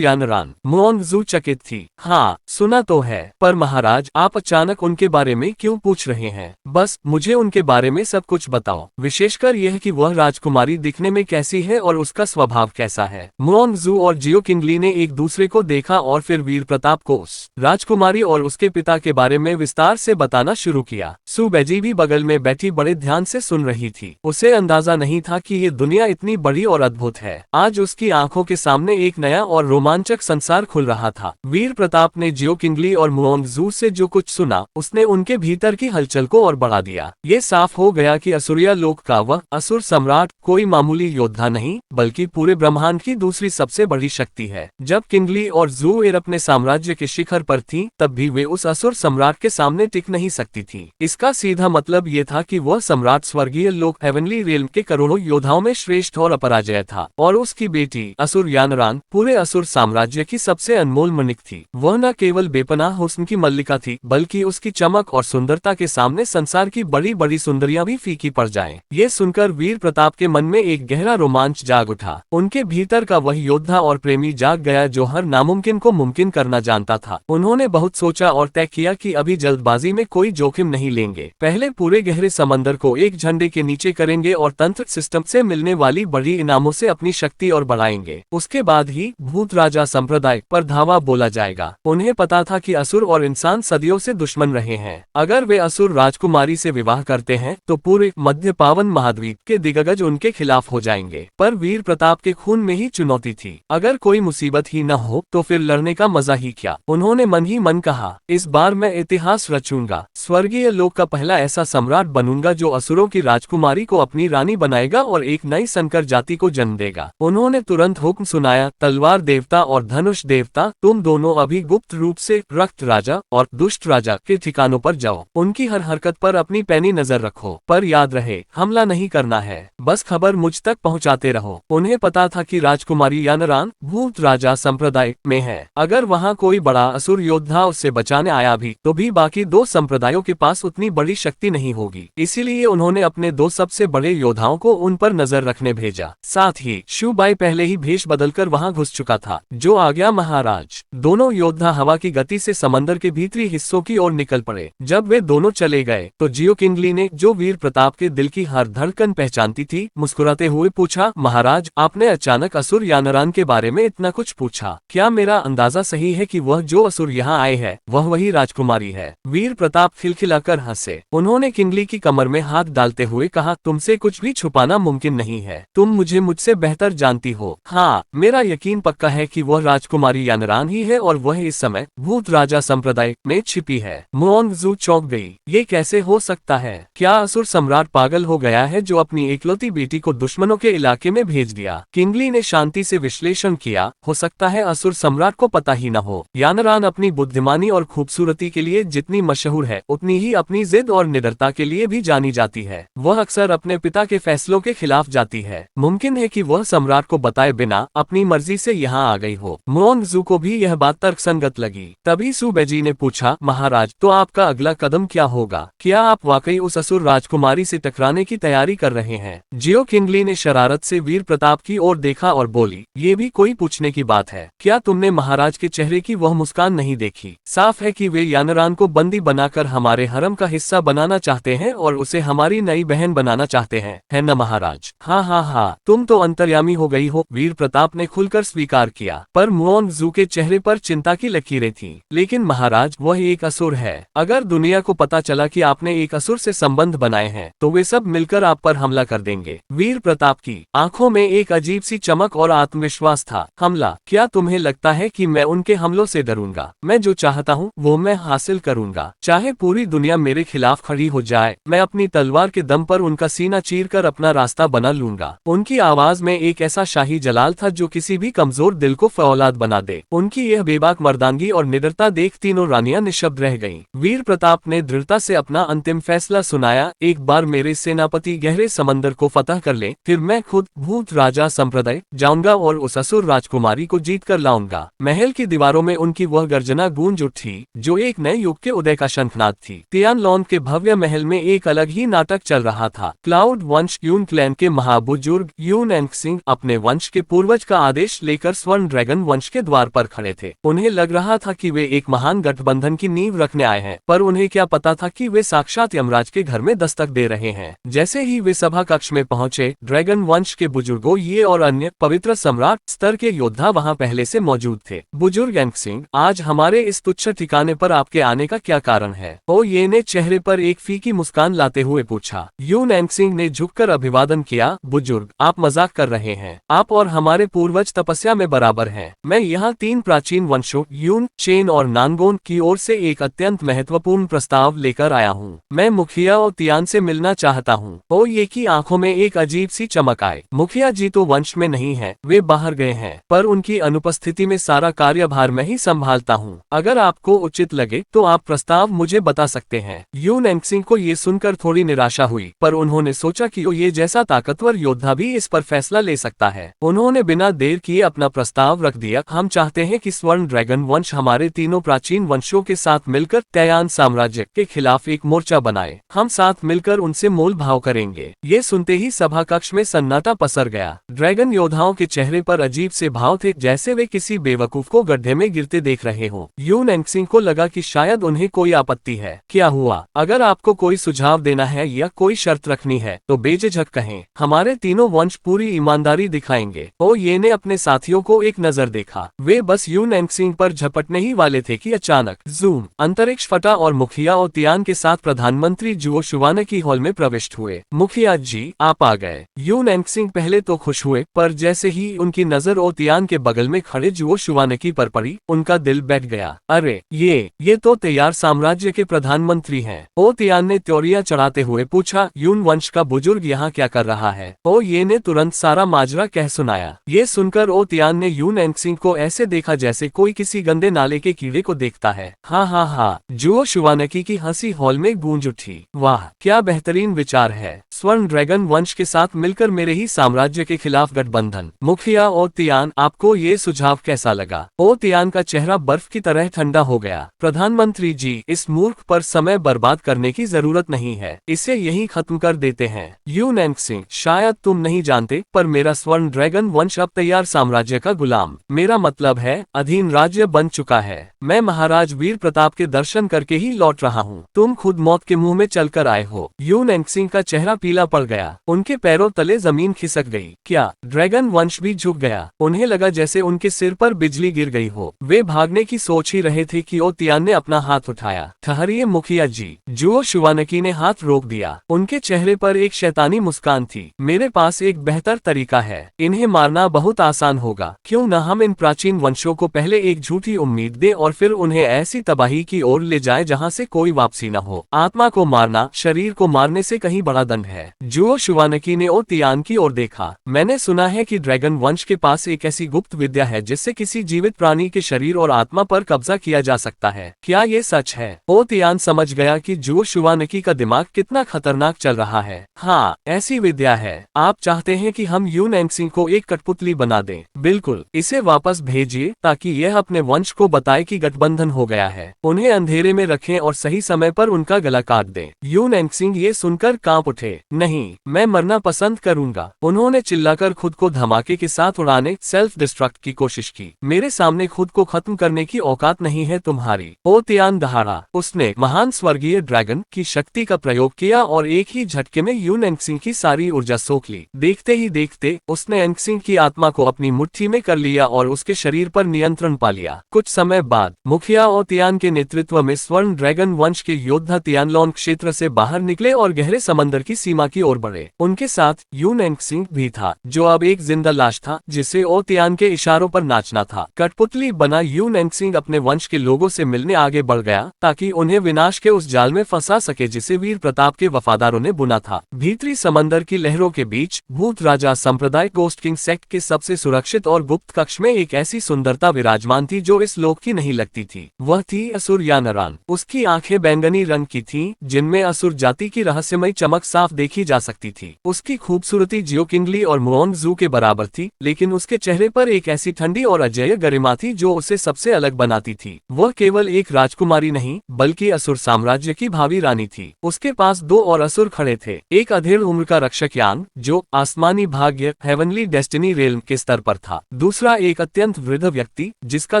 यानरान? मुओंगजू चकित थी। हाँ, सुना तो है, पर महाराज, आप अचानक उनके बारे में क्यों पूछ रहे हैं? बस मुझे उनके बारे में सब कुछ बताओ, विशेषकर यह कि वह राजकुमारी दिखने में कैसी है और उसका स्वभाव कैसा है। मुओंगजू और जियो किंगली ने एक दूसरे को देख देखा और फिर वीर प्रताप को उस राजकुमारी और उसके पिता के बारे में विस्तार से बताना शुरू किया। सू बेजी भी बगल में बैठी बड़े ध्यान से सुन रही थी। उसे अंदाजा नहीं था कि ये दुनिया इतनी बड़ी और अद्भुत है। आज उसकी आंखों के सामने एक नया और रोमांचक संसार खुल रहा था। वीर प्रताप ने जियो किंगली और मुओंगजू से जो कुछ सुना, उसने उनके भीतर की हलचल को और बढ़ा दिया। ये साफ हो गया कि असुरिया लोक का वह असुर सम्राट कोई मामूली योद्धा नहीं, बल्कि पूरे ब्रह्मांड की दूसरी सबसे बड़ी शक्ति है। जब किंगली और जूएर अपने साम्राज्य के शिखर पर थी, तब भी वे उस असुर सम्राट के सामने टिक नहीं सकती थी। इसका सीधा मतलब ये था कि वह सम्राट स्वर्गीय लोक हेवनली रियल्म के करोड़ों योद्धाओं में श्रेष्ठ और अपराजय था, और उसकी बेटी असुर यानरान पूरे असुर साम्राज्य की सबसे अनमोल मणिक थी। वह न केवल बेपनाह हुस्न की मल्लिका थी, बल्कि उसकी चमक और सुंदरता के सामने संसार की बड़ी बड़ी सुंदरियां भी फीकी पड़ जाएं। ये सुनकर वीर प्रताप के मन में एक गहरा रोमांच जाग उठा। उनके भीतर का वह योद्धा और प्रेमी जाग गया जो हर नामुमकिन को मुमकिन करना जानता था। उन्होंने बहुत सोचा और तय किया कि अभी जल्दबाजी में कोई जोखिम नहीं लेंगे। पहले पूरे गहरे समंदर को एक झंडे के नीचे करेंगे और तंत्र सिस्टम से मिलने वाली बड़ी इनामों से अपनी शक्ति और बढ़ाएंगे। उसके बाद ही भूत राजा संप्रदाय पर धावा बोला जाएगा। उन्हें पता था कि असुर और इंसान सदियों से दुश्मन रहे हैं। अगर वे असुर राजकुमारी से विवाह करते हैं तो पूरे मध्य पावन महाद्वीप के दिग्गज उनके खिलाफ हो जाएंगे। पर वीर प्रताप के खून में ही चुनौती थी। अगर कोई मुसीबत ही न हो तो फिर लड़ने का मजा ही क्या। उन्होंने मन ही मन कहा, इस बार मैं इतिहास रचूंगा। स्वर्गीय लोक का पहला ऐसा सम्राट बनूंगा जो असुरों की राजकुमारी को अपनी रानी बनाएगा और एक नई संकर जाति को जन्म देगा। उन्होंने तुरंत हुक्म सुनाया, तलवार देवता और धनुष देवता, तुम दोनों अभी गुप्त रूप से रक्त राजा और दुष्ट राजा के ठिकानों पर जाओ। उनकी हर हरकत पर अपनी पैनी नजर रखो, पर याद रहे हमला नहीं करना है। बस खबर मुझ तक पहुंचाते रहो। उन्हें पता था कि राजकुमारी यानरान भूत राजा संप्रदाय में है। अगर वहां कोई बड़ा असुर योद्धा उससे बचाने आया भी तो भी बाकी दो संप्रदायों के पास उतनी बड़ी शक्ति नहीं होगी। इसीलिए उन्होंने अपने दो सबसे बड़े योद्धाओं को उन पर नजर रखने भेजा। साथ ही शूबाई पहले ही भेष बदलकर वहां घुस चुका था। जो आ गया महाराज। दोनों योद्धा हवा की गति से समंदर के भीतरी हिस्सों की ओर निकल पड़े। जब वे दोनों चले गए तो जियो किंगली ने, जो वीर प्रताप के दिल की हर धड़कन पहचानती थी, मुस्कुराते हुए पूछा, महाराज आपने अचानक असुर यानरान के बारे में इतना कुछ पूछा। क्या मेरा अंदाजा सही है कि वह जो असुर यहाँ आए हैं वह वही राजकुमारी है? वीर प्रताप खिलखिलाकर हंसे। उन्होंने किंगली की कमर में हाथ डालते हुए कहा, तुमसे कुछ भी छुपाना मुमकिन नहीं है। तुम मुझे मुझसे बेहतर जानती हो। हाँ, मेरा यकीन पक्का है कि वह राजकुमारी यानरान ही है और वह इस समय भूत राजा संप्रदाय में छिपी है। मुओंगजू चौंक गई। ये कैसे हो सकता है? क्या असुर सम्राट पागल हो गया है जो अपनी एकलौती बेटी को दुश्मनों के इलाके में भेज दिया? किंगली ने शांति से विश्लेषण किया, हो सकता है असुर सम्राट को पता ही न हो। यानरान अपनी बुद्धिमानी और खूबसूरती के लिए जितनी मशहूर है, उतनी ही अपनी जिद और निडरता के लिए भी जानी जाती है। वह अक्सर अपने पिता के फैसलों के खिलाफ जाती है। मुमकिन है कि वह सम्राट को बताए बिना अपनी मर्जी से यहाँ आ गई हो। मुओंगजू को भी यह बात तर्कसंगत लगी। तभी सू बेजी ने पूछा, महाराज तो आपका अगला कदम क्या होगा? क्या आप वाकई उस असुर राजकुमारी से टकराने की तैयारी कर रहे हैं? जियो किंगली ने शरारत से वीर प्रताप की ओर देखा और बोली, ये भी कोई पूछने की बात है? क्या तुमने महाराज के चेहरे की वह मुस्कान नहीं देखी? साफ है कि वे यानरान को बंदी बनाकर हमारे हरम का हिस्सा बनाना चाहते हैं और उसे हमारी नई बहन बनाना चाहते हैं, है न महाराज? हाँ हाँ हाँ, तुम तो अंतर्यामी हो गई हो। वीर प्रताप ने खुलकर स्वीकार किया। पर मुओंगजू के चेहरे पर चिंता की लकीरें थीं। लेकिन महाराज, वह एक असुर है। अगर दुनिया को पता चला कि आपने एक असुर से संबंध बनाए हैं तो वे सब मिलकर आप पर हमला कर देंगे। वीर प्रताप की आंखों में एक अजीब सी चमक और आत्मविश्वास था। हमला? क्या तुम्हें लगता है कि मैं उनके हमलों से डरूंगा? मैं जो चाहता हूँ वो मैं हासिल करूंगा। चाहे पूरी दुनिया मेरे खिलाफ खड़ी हो जाए, मैं अपनी तलवार के दम पर उनका सीना चीरकर अपना रास्ता बना लूंगा। उनकी आवाज में एक ऐसा शाही जलाल था जो किसी भी कमजोर दिल को फौलाद बना दे। उनकी यह बेबाक मर्दानगी और निडरता देख तीनों रानियां निशब्द रह गईं। वीर प्रताप ने दृढ़ता से अपना अंतिम फैसला सुनाया, एक बार मेरे सेनापति गहरे समंदर को फतह कर ले, फिर मैं खुद भूत राजा संप्रदाय जाऊंगा और उस असुर राजकुमारी को जीत कर लाऊंगा। महल की दीवारों में उनकी वह गर्जना गूंज उठी जो एक नए युग के उदय का शंखनाद थी। तियानलोन के भव्य महल में एक अलग ही नाटक चल रहा था। क्लाउड वंश यून क्लैन के महाबुजुर्ग यून एंगसिंग अपने वंश के पूर्वज का आदेश लेकर स्वर्ण ड्रैगन वंश के द्वार पर खड़े थे। उन्हें लग रहा था कि वे एक महान गठबंधन की नींव रखने आए हैं, पर उन्हें क्या पता था कि वे साक्षात यमराज के घर में दस्तक दे रहे हैं। जैसे ही वे सभा कक्ष में पहुंचे, ड्रैगन वंश के बुजुर्गों ये और अन्य पवित्र सम्राट स्तर के योद्धा वहां पहले से मौजूद मौजूद थे। बुजुर्ग एंगसिंग, आज हमारे इस तुच्छ ठिकाने पर आपके आने का क्या कारण है? ओ ये ने चेहरे पर एक फीकी मुस्कान लाते हुए पूछा। यून एंगसिंग ने झुककर अभिवादन किया, बुजुर्ग, आप मजाक कर रहे हैं। आप और हमारे पूर्वज तपस्या में बराबर हैं। मैं यहाँ 3 प्राचीन वंशों यून, चेन और नानगोन की ओर से एक अत्यंत महत्वपूर्ण प्रस्ताव लेकर आया हूँ। मैं मुखिया और तियान से मिलना चाहता हूँ। ओ ये की आंखों में एक अजीब सी चमक आई। मुखिया जी तो वंश में नहीं है, वे बाहर गए हैं, पर उनकी अनुपस्थिति में सारा कार्यभार मैं ही संभालता हूँ। अगर आपको उचित लगे तो आप प्रस्ताव मुझे बता सकते हैं। यून एंगसिंग को ये सुनकर थोड़ी निराशा हुई, पर उन्होंने सोचा कि ओ ये जैसा ताकतवर योद्धा भी इस पर फैसला ले सकता है। उन्होंने बिना देर किए अपना प्रस्ताव रख दिया। हम चाहते हैं कि स्वर्ण ड्रैगन वंश हमारे तीनों प्राचीन वंशों के साथ मिलकर तयान साम्राज्य के खिलाफ एक मोर्चा बनाए। हम साथ मिलकर उनसे मोल भाव करेंगे। ये सुनते ही सभा कक्ष में सन्नाटा पसर गया। ड्रैगन योद्धाओं के चेहरे पर अजीब से भाव थे, जैसे वे किसी बेवकूफ को गड्ढे में गिरते देख रहे हों। यून एंगसिंग को लगा कि शायद उन्हें कोई आपत्ति है। क्या हुआ? अगर आपको कोई सुझाव देना है या कोई शर्त रखनी है तो बेझिझक कहें। हमारे तीनों वंश पूरी ईमानदारी दिखाएंगे। ओ ये ने अपने साथियों को एक नजर देखा। वे बस यून एंगसिंग पर झपटने ही वाले थे कि अचानक जूम अंतरिक्ष फटा और मुखिया और तियान के साथ प्रधानमंत्री जुओ शुवानकी हॉल में प्रविष्ट हुए। मुखिया जी, आप आ गए। यून एंगसिंग पहले तो खुश हुए, पर जैसे ही उनकी नजर ओ तियान के बगल में खड़े जुओ शुवानकी पर पड़ी, उनका दिल बैठ गया। अरे ये तो तैयार साम्राज्य के प्रधानमंत्री हैं। ओ तियान ने त्योरिया चढ़ाते हुए पूछा, यून वंश का बुजुर्ग यहाँ क्या कर रहा है? ओ ये ने तुरंत सारा माजरा कह सुनाया। ये सुनकर ओ तियान ने यून एंगसिंग को ऐसे देखा जैसे कोई किसी गंदे नाले के कीड़े को देखता है। हाँ, जुओ शुवानकी की हंसी हॉल में गूंज उठी। वाह, क्या बेहतरीन विचार है। स्वर्ण ड्रैगन वंश के साथ मिलकर मेरे ही साम्राज्य के खिलाफ गठबंधन। मुखिया और तियान, आपको ये सुझाव कैसा लगा? ओ तियान का चेहरा बर्फ की तरह ठंडा हो गया। प्रधानमंत्री जी, इस मूर्ख पर समय बर्बाद करने की जरूरत नहीं है। इसे यहीं खत्म कर देते हैं। यून एंगसिंग, शायद तुम नहीं जानते, पर मेरा स्वर्ण ड्रैगन वंश अब तैयार साम्राज्य का गुलाम, मेरा मतलब है अधीन राज्य बन चुका है। मैं महाराज वीर प्रताप के दर्शन करके ही लौट रहा हूँ। तुम खुद मौत के मुंह में चलकर आए हो। यून एंगसिंग का चेहरा पीला पड़ गया। उनके पैरों तले जमीन खिसक गई। क्या ड्रैगन वंश भी झुक गया? उन्हें लगा जैसे उनके सिर पर बिजली गिर गई हो। वे भागने की सोच ही रहे थे कि ओ तियान ने अपना हाथ उठाया। ठहरिए मुखिया जी। जुओ शुवानकी ने हाथ रोक दिया। उनके चेहरे पर एक शैतानी मुस्कान थी। मेरे पास एक बेहतर तरीका है। इन्हें मारना बहुत आसान होगा। क्यों न हम इन प्राचीन वंशों को पहले एक झूठी उम्मीद दें और फिर उन्हें ऐसी तबाही की ओर ले जाए जहां से कोई वापसी न हो। आत्मा को मारना शरीर को मारने से कहीं बड़ा दंड है। जुओ शुवानकी ने ओ तियान की ओर देखा। मैंने सुना है कि ड्रैगन वंश के पास एक ऐसी गुप्त विद्या है जिससे किसी जीवित प्राणी के शरीर और आत्मा पर कब्जा किया जा सकता है। क्या ये सच है? ओ तियान समझ गया कि जुओ शुवानकी का दिमाग कितना खतरनाक चल रहा है। हाँ, ऐसी विद्या है। आप चाहते हैं कि हम यून एंगसिंग को एक कठपुतली बना दें? बिल्कुल, इसे वापस भेजिए ताकि यह अपने वंश को बताए कि गठबंधन हो गया है। उन्हें अंधेरे में रखें और सही समय पर उनका गला काट दें। यून एंगसिंग ये सुनकर कांप उठे। नहीं, मैं मरना पसंद करूंगा। उन्होंने चिल्लाकर खुद को धमाके के साथ उड़ाने सेल्फ डिस्ट्रक्ट की कोशिश की। मेरे सामने खुद को खत्म करने की औकात नहीं है तुम्हारी। ओ तियान दहाड़ा। उसने महान स्वर्गीय ड्रैगन की शक्ति का प्रयोग किया और एक ही झटके में यून एंगसिंग की सारी ऊर्जा सोख ली। देखते ही देखते उसने एंगसिंग की आत्मा को अपनी मुट्ठी में कर लिया और उसके शरीर पर नियंत्रण पा लिया। कुछ समय बाद मुखिया और तियान के नेतृत्व में स्वर्ण ड्रैगन वंश के योद्धा तियानलोन क्षेत्र से बाहर निकले और गहरे समंदर की सीमा की ओर बढ़े। उनके साथ यून एंगसिंग भी था, जो अब एक जिंदा लाश था जिसे ओ तियान के इशारों पर नाचना था। कठपुतली बना यून एंगसिंग अपने वंश के लोगों से मिलने आगे बढ़ गया ताकि उन्हें विनाश के उस जाल में फंसा सके जिसे वीर प्रताप के वफादारों ने बुना था। भीतरी समंदर की लहरों के बीच भूत राजा संप्रदाय गोस्ट किंग सेक्ट के सबसे सुरक्षित और गुप्त कक्ष में एक ऐसी सुंदरता विराजमान थी जो इस लोक की नहीं लगती थी। वह थी असुर यानरान। उसकी आंखें बैंगनी रंग की थीं, जिनमें असुर जाति की रहस्यमय चमक साफ देखी जा सकती थी। उसकी खूबसूरती जियो किंगली और मुओंग जू के बराबर थी, लेकिन उसके चेहरे पर एक ऐसी ठंडी और अजेय गरिमा थी जो उसे सबसे अलग बनाती थी। वह केवल एक राजकुमारी नहीं, बल्कि असुर साम्राज्य की भावी रानी थी। उसके पास 2 और असुर खड़े थे। एक अधेड़ उम्र का रक्षक यांग, जो आसमानी भाग्य हेवनली डेस्टिनी रेल्म के स्तर पर था। दूसरा एक अत्यंत वृद्ध व्यक्ति, जिसका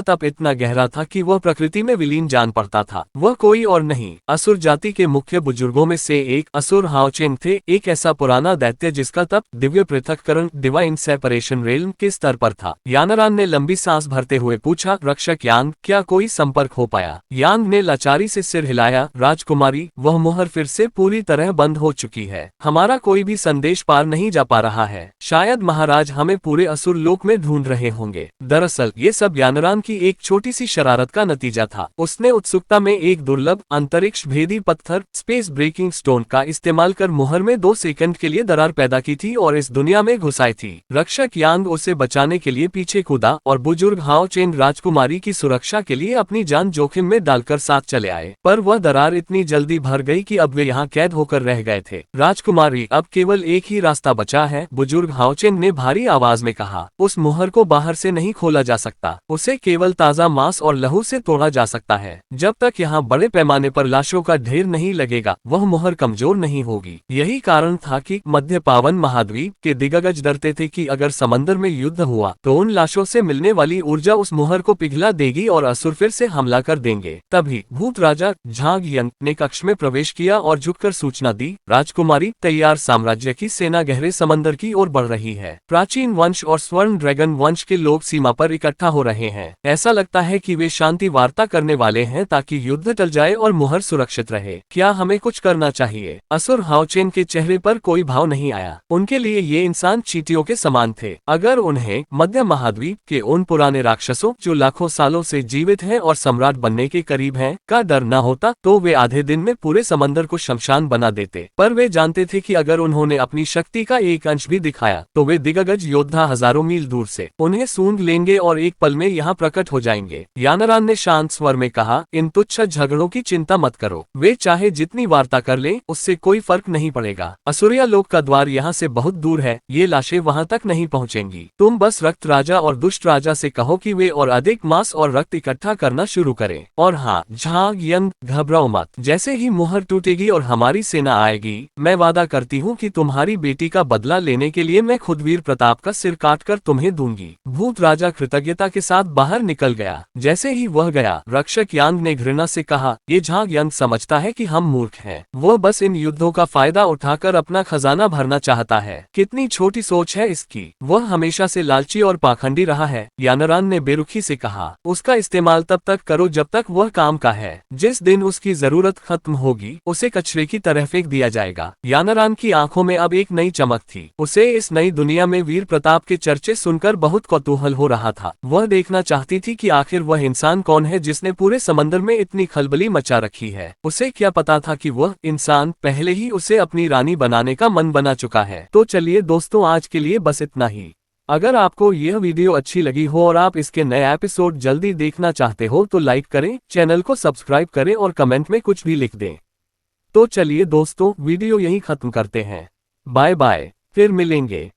तप इतना गहरा था कि वह प्रकृति में विलीन जान पड़ता था। वह कोई और नहीं, असुर जाति के मुख्य बुजुर्गों में से एक असुर हाओचेंग थे, एक ऐसा पुराना दैत्य जिसका तप दिव्य पृथक्करण डिवाइन सेपरेशन रेल्म के स्तर पर था। यानरान ने लंबी लंबी सांस भरते हुए पूछा, रक्षक यांग, क्या कोई संपर्क हो पाया? यांग ने लाचारी से सिर हिलाया, राजकुमारी, वह मुहर फिर से पूरी तरह बंद हो चुकी है। हमारा कोई भी संदेश पार नहीं जा पा रहा है। शायद महाराज हमें पूरे असुर लोक में ढूंढ रहे होंगे। दरअसल ये सब यानरान की एक छोटी सी शरारत का नतीजा था। उसने उत्सुकता में एक दुर्लभ अंतरिक्ष भेदी पत्थर स्पेस ब्रेकिंग स्टोन का इस्तेमाल कर मुहर में 2 सेकंड के लिए दरार पैदा की थी और इस दुनिया में घुसाई थी। रक्षक यांग उसे बचाने के लिए पीछे कूदा और बुजुर्ग हाओ चेन राजकुमारी की सुरक्षा के लिए अपनी जान जोखिम में डालकर साथ चले आए। पर वह दरार इतनी जल्दी भर गई कि अब वे यहाँ कैद होकर रह गए थे। राजकुमारी, अब केवल एक ही रास्ता बचा है, बुजुर्ग हाओ चेन ने भारी आवाज में कहा। उस मुहर को बाहर से नहीं खोला जा सकता, उसे केवल ताजा मांस और लहू से तोड़ा जा सकता है। जब तक यहाँ बड़े पैमाने पर लाशों का ढेर नहीं लगेगा, वह मुहर कमजोर नहीं होगी। यही कारण था कि मध्य पावन महाद्वीप के दिग्गज डरते थे कि अगर समंदर में युद्ध हुआ तो उन लाशों से मिलने वाली ऊर्जा उस मुहर को पिघला देगी और असुर फिर से हमला कर देंगे। तभी भूत राजा झांग यंग ने कक्ष में प्रवेश किया और झुककर सूचना दी, राजकुमारी तैयार, साम्राज्य की सेना गहरे समंदर की ओर बढ़ रही है। प्राचीन वंश और स्वर्ण ड्रैगन वंश के लोग सीमा पर इकट्ठा हो रहे हैं। ऐसा लगता है कि वे शांति वार्ता करने वाले हैं ताकि युद्ध टल जाए और मुहर सुरक्षित रहे। क्या हमें कुछ करना चाहिए? असुर हाओ चेन के चेहरे पर कोई भाव नहीं आया। उनके लिए ये इंसान चींटियों के समान थे। अगर उन्हें मध्य महाद्वीप के उन पुराने राक्षसों जो लाखों सालों से जीवित हैं और सम्राट बनने के करीब हैं का डर न होता तो वे आधे दिन में पूरे समंदर को शमशान बना देते। पर वे जानते थे कि अगर उन्होंने अपनी शक्ति का एक अंश भी दिखाया तो वे दिग्गज योद्धा हजारों मील दूर से उन्हें सूंघ लेंगे और एक पल में यहाँ प्रकट हो जाएंगे। यानरान ने शांत स्वर में कहा, इन तुच्छ झगड़ों की चिंता मत करो। वे चाहे जितनी वार्ता कर लें, उससे कोई फर्क नहीं पड़ेगा। असुरिया लोक का द्वार यहाँ से बहुत दूर है, ये लाशें वहाँ तक नहीं पहुँचेंगी। तुम बस रक्त राजा और दुष्ट राजा से कहो कि वे और अधिक मांस और रक्त इकट्ठा करना शुरू करें। और हाँ, झांग यंग, घबराओ मत। जैसे ही मुहर टूटेगी और हमारी सेना आएगी, मैं वादा करती हूँ कि तुम्हारी बेटी का बदला लेने के लिए मैं खुद वीर प्रताप का सिर काटकर तुम्हें दूंगी। भूत राजा कृतज्ञता के साथ बाहर निकल गया। जैसे ही वह गया, रक्षक यांग ने घृणा से कहा, ये झांग यंग समझता है कि हम मूर्ख हैं। वह बस इन युद्धों का फायदा उठाकर अपना खजाना भरना चाहता है। कितनी छोटी सोच है इसकी। वह हमेशा से लालची और पाखंडी रहा है। यानरान ने बेरुखी से कहा, उसका इस्तेमाल तब तक करो जब तक वह काम का है। जिस दिन उसकी जरूरत खत्म होगी, उसे कचरे की तरह फेंक दिया जाएगा। यानरान की आंखों में अब एक नई चमक थी। उसे इस नई दुनिया में वीर प्रताप के चर्चे सुनकर बहुत कौतूहल हो रहा था। वह देखना चाहती थी कि आखिर वह इंसान कौन है जिसने पूरे समंदर में इतनी खलबली मचा रखी है। उसे क्या पता था कि वह इंसान पहले ही उसे अपनी रानी बनाने का मन बना चुका है। तो चलिए दोस्तों, आज के लिए बस इतना ही। अगर आपको यह वीडियो अच्छी लगी हो और आप इसके नए एपिसोड जल्दी देखना चाहते हो तो लाइक करें, चैनल को सब्सक्राइब करें और कमेंट में कुछ भी लिख दें। तो चलिए दोस्तों, वीडियो यहीं खत्म करते हैं। बाय बाय, फिर मिलेंगे।